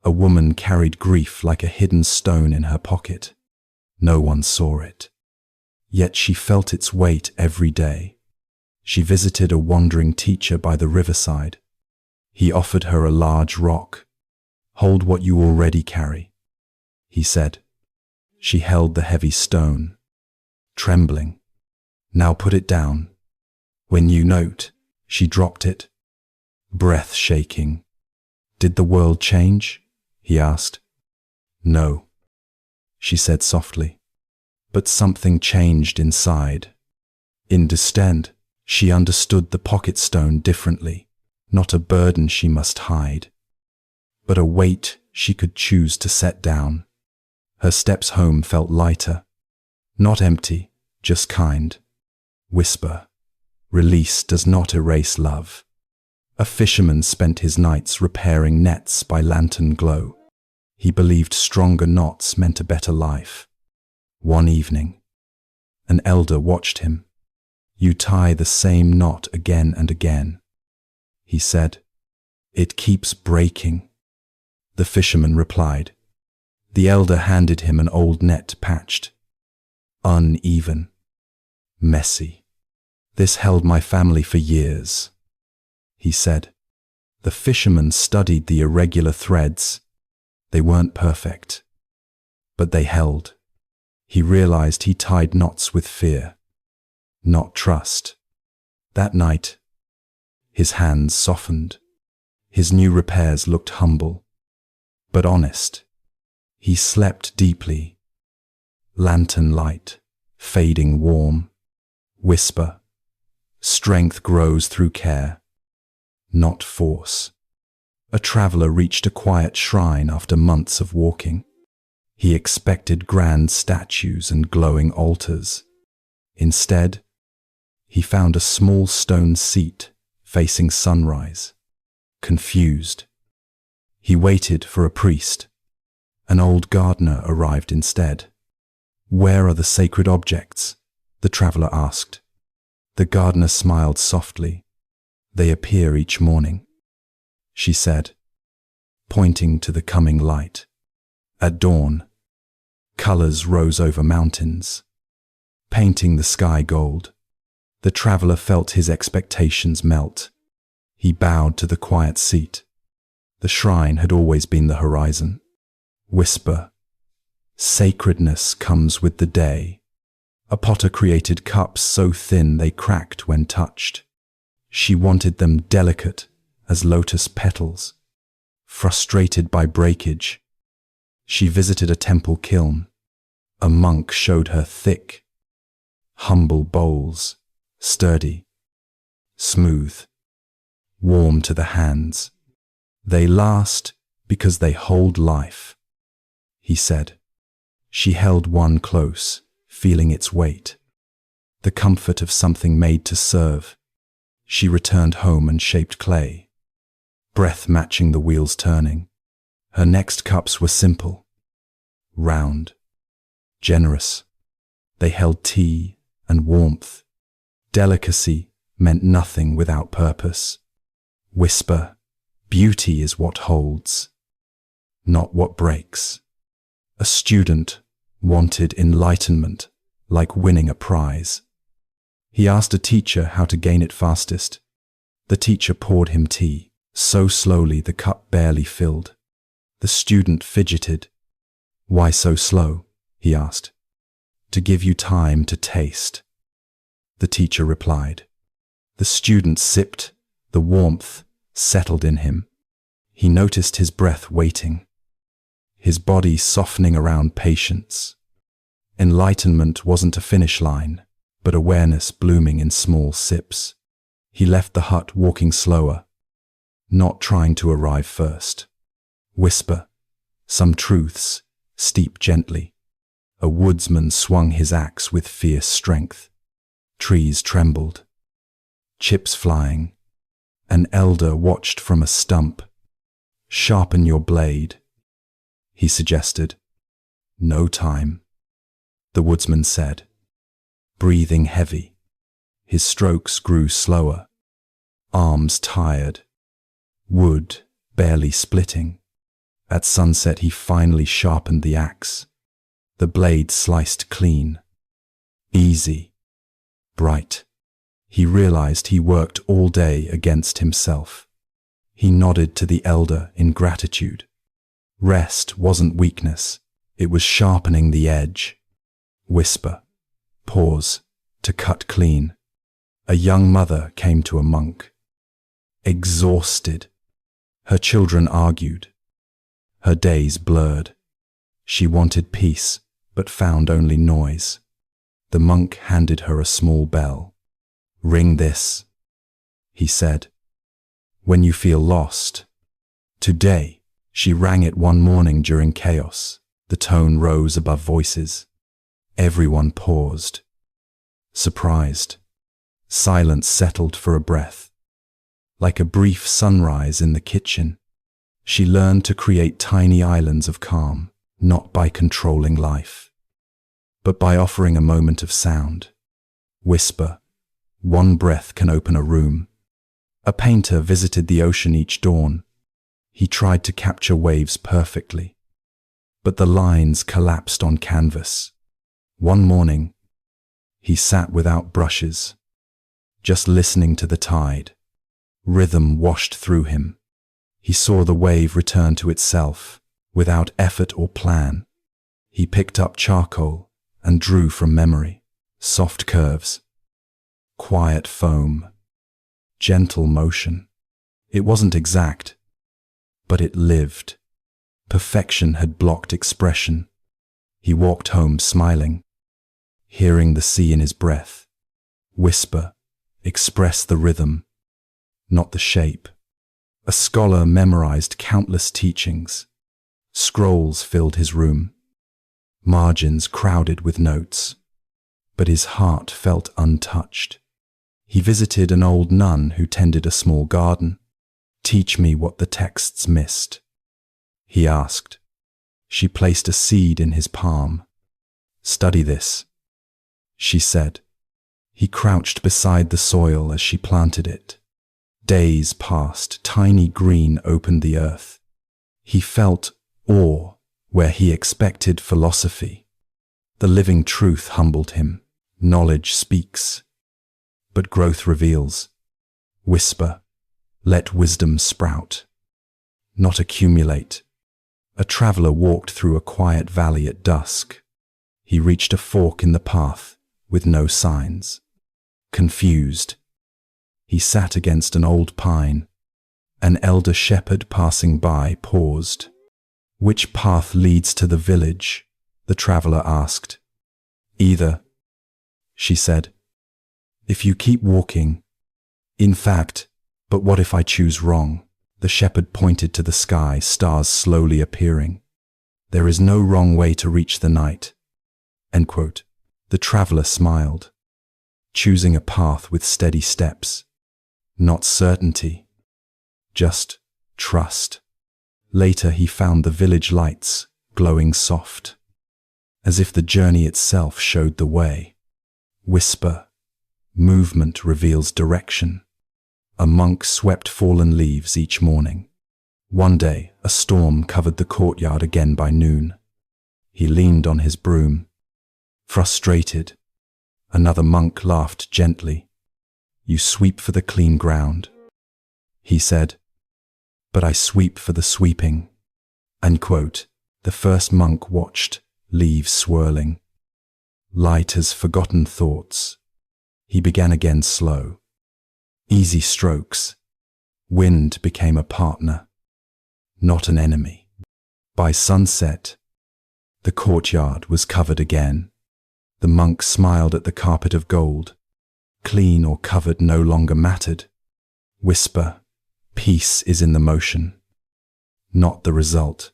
A woman carried grief like a hidden stone in her pocket. No one saw it. Yet she felt its weight every day. She visited a wandering teacher by the riverside. He offered her a large rock. "Hold what you already carry," he said. She held the heavy stone, trembling. "Now put it down." When you note, she dropped it, breath shaking. "Did the world change?" he asked. "No," she said softly. But something changed inside. In distant, she understood the pocket stone differently. Not a burden she must hide, but a weight she could choose to set down. Her steps home felt lighter, not empty, just kind. Whisper, release does not erase love. A fisherman spent his nights repairing nets by lantern glow. He believed stronger knots meant a better life. One evening, an elder watched him. "You tie the same knot again and again," he said. "It keeps breaking." The fisherman replied. The elder handed him an old net patched, uneven, messy. "This held my family for years," he said. The fisherman studied the irregular threads. They weren't perfect, but they held. He realized he tied knots with fear, not trust. That night, his hands softened. His new repairs looked humble, but honest. He slept deeply. Lantern light, fading warm. Whisper, strength grows through care, not force. A traveler reached a quiet shrine after months of walking. He expected grand statues and glowing altars. Instead, he found a small stone seat facing sunrise. Confused, he waited for a priest. An old gardener arrived instead. "Where are the sacred objects?" the traveler asked. The gardener smiled softly. "They appear each morning," she said, pointing to the coming light. At dawn, colors rose over mountains, painting the sky gold. The traveler felt his expectations melt. He bowed to the quiet seat. The shrine had always been the horizon. Whisper, sacredness comes with the day. A potter created cups so thin they cracked when touched. She wanted them delicate as lotus petals. Frustrated by breakage, she visited a temple kiln. A monk showed her thick, humble bowls, sturdy, smooth, warm to the hands. They last because they hold life, he said. She held one close, feeling its weight, the comfort of something made to serve. She returned home and shaped clay, breath matching the wheels turning. Her next cups were simple, round, generous. They held tea and warmth. Delicacy meant nothing without purpose. Whisper, beauty is what holds, not what breaks. A student wanted enlightenment, like winning a prize. He asked a teacher how to gain it fastest. The teacher poured him tea, so slowly the cup barely filled. The student fidgeted. Why so slow? He asked. To give you time to taste, the teacher replied. The student sipped. The warmth settled in him. He noticed his breath waiting, his body softening around patience. Enlightenment wasn't a finish line, but awareness blooming in small sips. He left the hut walking slower, not trying to arrive first. Whisper, some truths, steep gently. A woodsman swung his axe with fierce strength. Trees trembled, chips flying. An elder watched from a stump. Sharpen your blade, he suggested. No time, the woodsman said, breathing heavy. His strokes grew slower, arms tired, wood barely splitting. At sunset he finally sharpened the axe. The blade sliced clean, easy, bright. He realized he worked all day against himself. He nodded to the elder in gratitude. Rest wasn't weakness, it was sharpening the edge. Whisper, pause, to cut clean. A young mother came to a monk. Exhausted. Her children argued. Her days blurred. She wanted peace, but found only noise. The monk handed her a small bell. Ring this, he said, when you feel lost. Today, she rang it one morning during chaos. The tone rose above voices. Everyone paused, surprised. Silence settled for a breath. Like a brief sunrise in the kitchen, she learned to create tiny islands of calm, not by controlling life, but by offering a moment of sound. Whisper, one breath can open a room. A painter visited the ocean each dawn. He tried to capture waves perfectly, but the lines collapsed on canvas. One morning, he sat without brushes, just listening to the tide. Rhythm washed through him. He saw the wave return to itself, without effort or plan. He picked up charcoal and drew from memory. Soft curves, quiet foam, gentle motion. It wasn't exact, but it lived. Perfection had blocked expression. He walked home smiling, hearing the sea in his breath. Whisper, express the rhythm, not the shape. A scholar memorized countless teachings. Scrolls filled his room, margins crowded with notes, but his heart felt untouched. He visited an old nun who tended a small garden. Teach me what the texts missed, he asked. She placed a seed in his palm. Study this, she said. He crouched beside the soil as she planted it. Days passed, tiny green opened the earth. He felt awe Where he expected philosophy, the living truth humbled him. Knowledge speaks, but growth reveals. Whisper, let wisdom sprout, not accumulate. A traveler walked through a quiet valley at dusk. He reached a fork in the path with no signs. Confused, he sat against an old pine. An elder shepherd passing by paused. Which path leads to the village? The traveler asked. Either, she said, if you keep walking. In fact, but what if I choose wrong? The shepherd pointed to the sky, stars slowly appearing. There is no wrong way to reach the night. End quote. The traveler smiled, choosing a path with steady steps. Not certainty, just trust. Later he found the village lights, glowing soft, as if the journey itself showed the way. Whisper, movement reveals direction. A monk swept fallen leaves each morning. One day, a storm covered the courtyard again by noon. He leaned on his broom. Frustrated, another monk laughed gently. You sweep for the clean ground, he said, but I sweep for the sweeping. End quote. The first monk watched, leaves swirling. Light as forgotten thoughts. He began again slow. Easy strokes. Wind became a partner, not an enemy. By sunset, the courtyard was covered again. The monk smiled at the carpet of gold. Clean or covered no longer mattered. Whisper, peace is in the motion, not the result.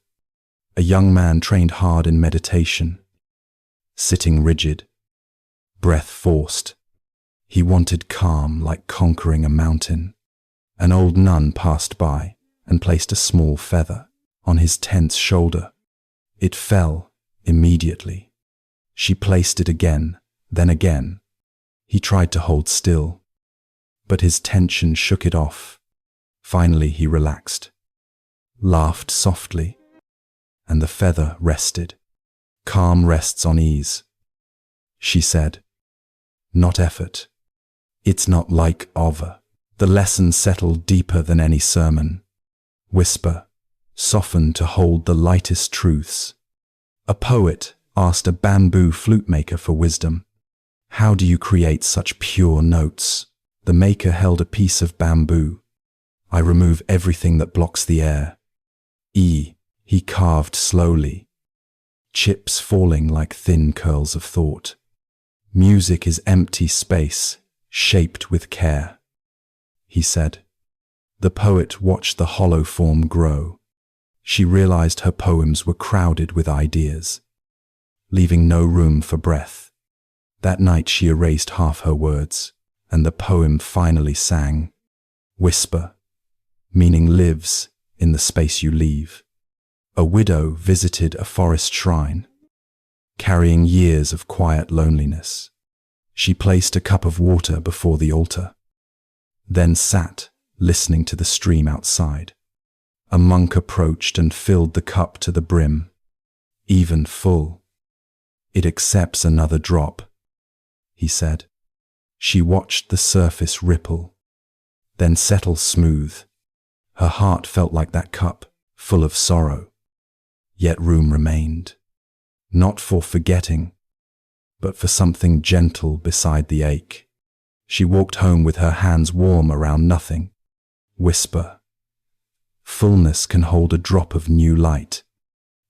A young man trained hard in meditation, sitting rigid, breath forced. He wanted calm like conquering a mountain. An old nun passed by and placed a small feather on his tense shoulder. It fell immediately. She placed it again, then again. He tried to hold still, but his tension shook it off. Finally he relaxed, laughed softly, and the feather rested. Calm rests on ease, she said. Not effort. It's not like over. The lesson settled deeper than any sermon. Whisper, soften to hold the lightest truths. A poet asked a bamboo flute maker for wisdom. How do you create such pure notes? The maker held a piece of bamboo. I remove everything that blocks the air. He carved slowly, chips falling like thin curls of thought. Music is empty space, shaped with care, he said. The poet watched the hollow form grow. She realized her poems were crowded with ideas, leaving no room for breath. That night she erased half her words, and the poem finally sang. Whisper, meaning lives in the space you leave. A widow visited a forest shrine, carrying years of quiet loneliness. She placed a cup of water before the altar, then sat, listening to the stream outside. A monk approached and filled the cup to the brim, even full. It accepts another drop, he said. She watched the surface ripple, then settle smooth. Her heart felt like that cup, full of sorrow. Yet room remained, not for forgetting, but for something gentle beside the ache. She walked home with her hands warm around nothing. Whisper, fullness can hold a drop of new light.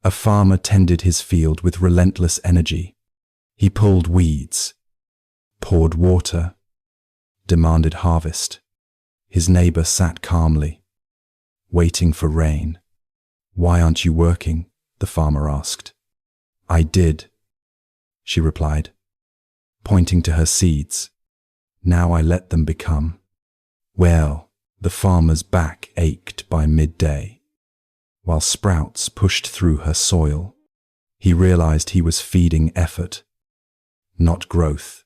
A farmer tended his field with relentless energy. He pulled weeds, poured water, demanded harvest. His neighbor sat calmly, waiting for rain. Why aren't you working? The farmer asked. I did, she replied, pointing to her seeds. Now I let them become. Well, the farmer's back ached by midday, while sprouts pushed through her soil. He realized he was feeding effort, not growth.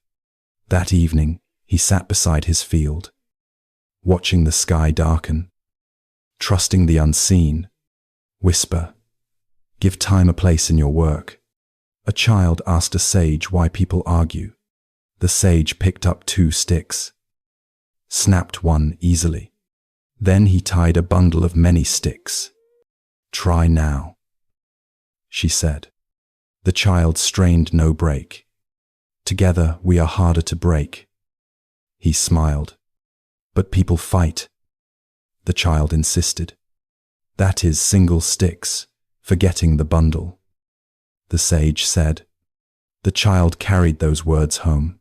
That evening, he sat beside his field, watching the sky darken, trusting the unseen. Whisper, Give time a place in your work. A child asked a sage why people argue. The sage picked up 2 sticks, snapped one easily. Then he tied a bundle of many sticks. Try now, she said. The child strained no break. Together we are harder to break. He smiled. But people fight. The child insisted. That is single sticks, forgetting the bundle. The sage said. The child carried those words home,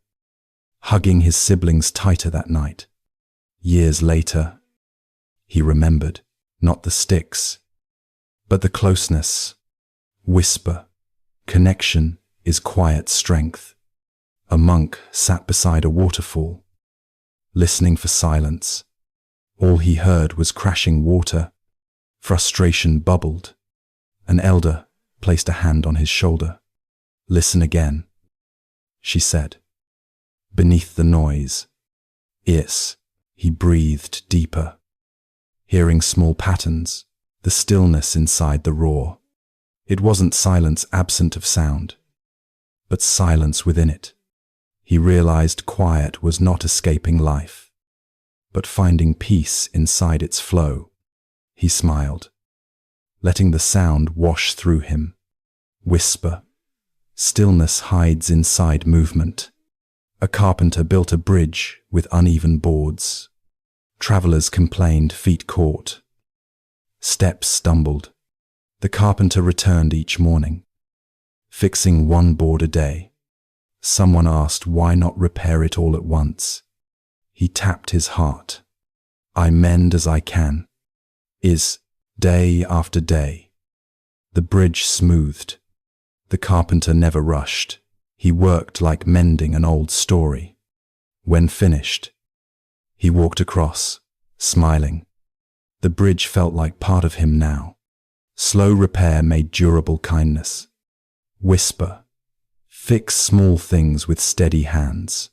hugging his siblings tighter that night. Years later, he remembered, not the sticks, but the closeness. Whisper. Connection is quiet strength. A monk sat beside a waterfall, listening for silence. All he heard was crashing water. Frustration bubbled. An elder placed a hand on his shoulder. Listen again, she said. Beneath the noise. Yes, he breathed deeper, hearing small patterns, the stillness inside the roar. It wasn't silence absent of sound, but silence within it. He realized quiet was not escaping life, but finding peace inside its flow. He smiled, letting the sound wash through him. Whisper. Stillness hides inside movement. A carpenter built a bridge with uneven boards. Travelers complained feet caught. Steps stumbled. The carpenter returned each morning, fixing one board a day. Someone asked why not repair it all at once. He tapped his heart. I mend as I can. Day after day. The bridge smoothed. The carpenter never rushed. He worked like mending an old story. When finished, he walked across, smiling. The bridge felt like part of him now. Slow repair made durable kindness. Whisper. Fix small things with steady hands.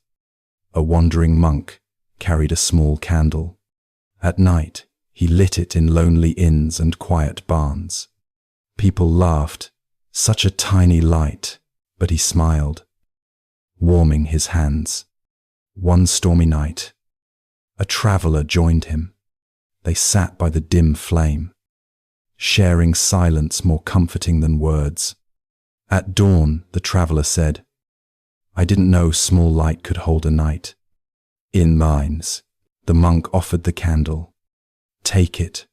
A wandering monk carried a small candle. At night, he lit it in lonely inns and quiet barns. People laughed. Such a tiny light, but he smiled, warming his hands. One stormy night, a traveler joined him. They sat by the dim flame, sharing silence more comforting than words. At dawn, the traveler said, I didn't know small light could hold a night. In mines, the monk offered the candle. Take it,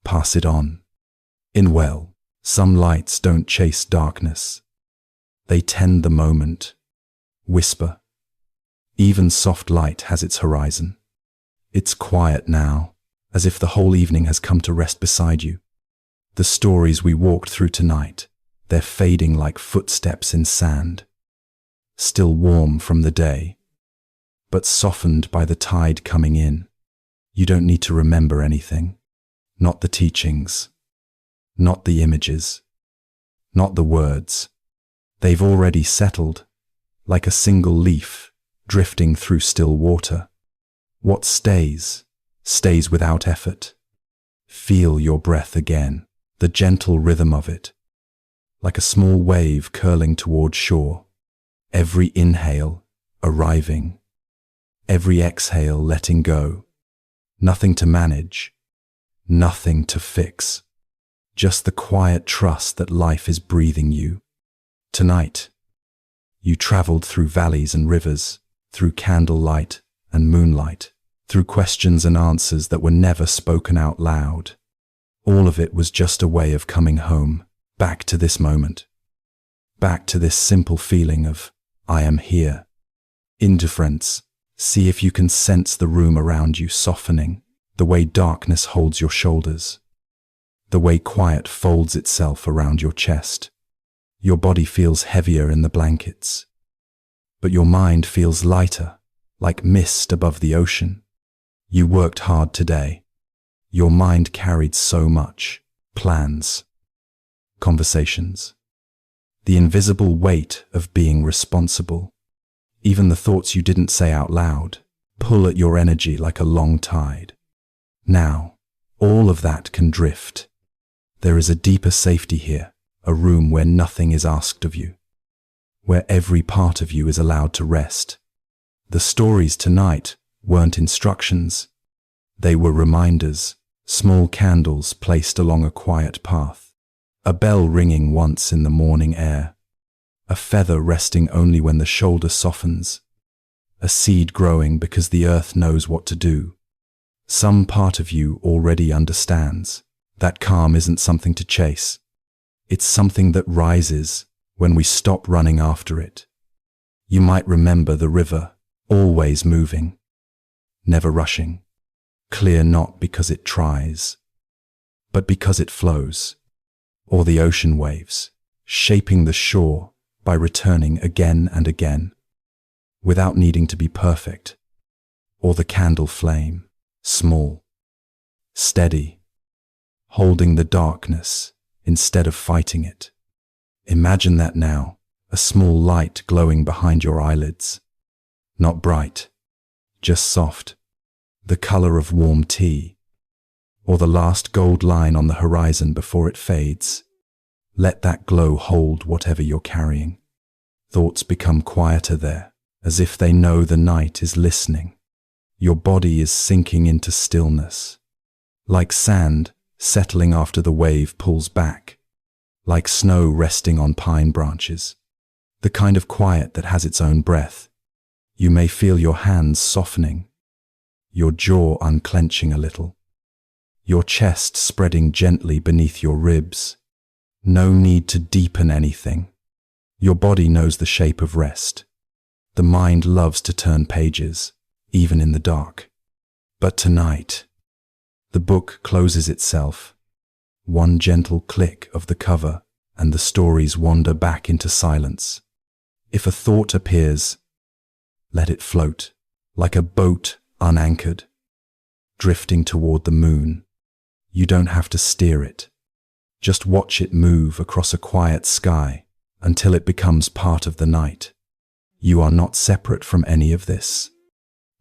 pass it on. Some lights don't chase darkness. They tend the moment. Whisper. Even soft light has its horizon. It's quiet now, as if the whole evening has come to rest beside you. The stories we walked through tonight, they're fading like footsteps in sand. Still warm from the day, but softened by the tide coming in. You don't need to remember anything. Not the teachings. Not the images, not the words. They've already settled, like a single leaf drifting through still water. What stays, stays without effort. Feel your breath again, the gentle rhythm of it, like a small wave curling toward shore. Every inhale, arriving. Every exhale, letting go. Nothing to manage, nothing to fix. Just the quiet trust that life is breathing you. Tonight, you traveled through valleys and rivers, through candlelight and moonlight, through questions and answers that were never spoken out loud. All of it was just a way of coming home, back to this moment, back to this simple feeling of, I am here. Indifference. See if you can sense the room around you softening, the way darkness holds your shoulders. The way quiet folds itself around your chest. Your body feels heavier in the blankets, but your mind feels lighter, like mist above the ocean. You worked hard today. Your mind carried so much. Plans, conversations, the invisible weight of being responsible. Even the thoughts you didn't say out loud pull at your energy like a long tide. Now, all of that can drift. There is a deeper safety here, a room where nothing is asked of you, where every part of you is allowed to rest. The stories tonight weren't instructions. They were reminders, small candles placed along a quiet path, a bell ringing once in the morning air, a feather resting only when the shoulder softens, a seed growing because the earth knows what to do. Some part of you already understands that calm isn't something to chase. It's something that rises when we stop running after it. You might remember the river, always moving, never rushing, clear not because it tries, but because it flows, or the ocean waves, shaping the shore by returning again and again, without needing to be perfect, or the candle flame, small, steady, holding the darkness instead of fighting it. Imagine that now, a small light glowing behind your eyelids. Not bright, just soft, the color of warm tea, or the last gold line on the horizon before it fades. Let that glow hold whatever you're carrying. Thoughts become quieter there, as if they know the night is listening. Your body is sinking into stillness, like sand settling after the wave pulls back, like snow resting on pine branches, the kind of quiet that has its own breath. You may feel your hands softening, your jaw unclenching a little, your chest spreading gently beneath your ribs. No need to deepen anything. Your body knows the shape of rest. The mind loves to turn pages, even in the dark. But tonight, the book closes itself. One gentle click of the cover, and the stories wander back into silence. If a thought appears, let it float, like a boat unanchored, drifting toward the moon. You don't have to steer it. Just watch it move across a quiet sky until it becomes part of the night. You are not separate from any of this.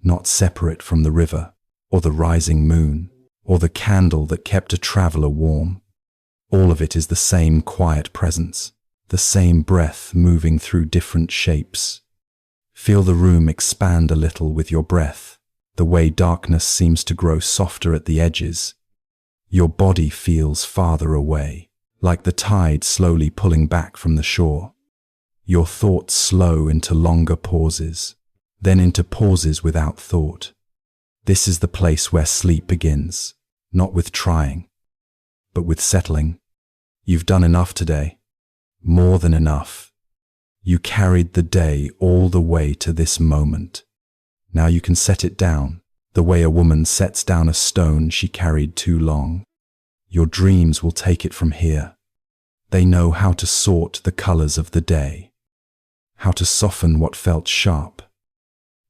Not separate from the river, or the rising moon, or the candle that kept a traveler warm. All of it is the same quiet presence, the same breath moving through different shapes. Feel the room expand a little with your breath, the way darkness seems to grow softer at the edges. Your body feels farther away, like the tide slowly pulling back from the shore. Your thoughts slow into longer pauses, then into pauses without thought. This is the place where sleep begins, not with trying, but with settling. You've done enough today, more than enough. You carried the day all the way to this moment. Now you can set it down, the way a woman sets down a stone she carried too long. Your dreams will take it from here. They know how to sort the colors of the day, how to soften what felt sharp,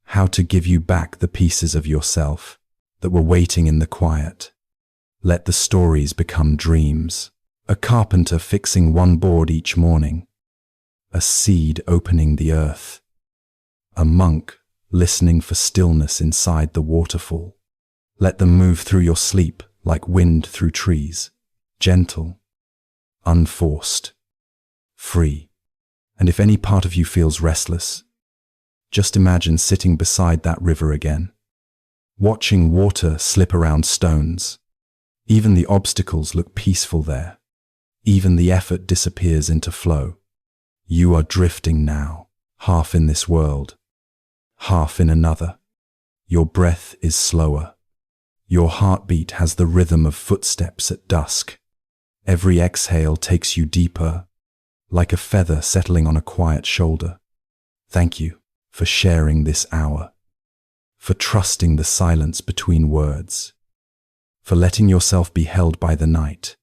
how to give you back the pieces of yourself that were waiting in the quiet. Let the stories become dreams. A carpenter fixing one board each morning, a seed opening the earth, a monk listening for stillness inside the waterfall. Let them move through your sleep like wind through trees, gentle, unforced, free. And if any part of you feels restless, just imagine sitting beside that river again, watching water slip around stones. Even the obstacles look peaceful there. Even the effort disappears into flow. You are drifting now, half in this world, half in another. Your breath is slower. Your heartbeat has the rhythm of footsteps at dusk. Every exhale takes you deeper, like a feather settling on a quiet shoulder. Thank you for sharing this hour, for trusting the silence between words, for letting yourself be held by the night.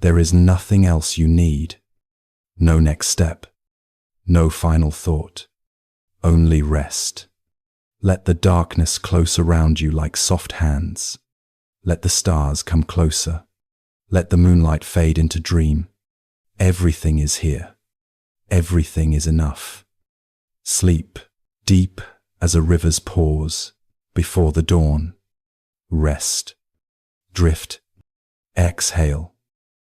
There is nothing else you need. No next step. No final thought. Only rest. Let the darkness close around you like soft hands. Let the stars come closer. Let the moonlight fade into dream. Everything is here. Everything is enough. Sleep, deep as a river's pause before the dawn. Rest. Drift. Exhale.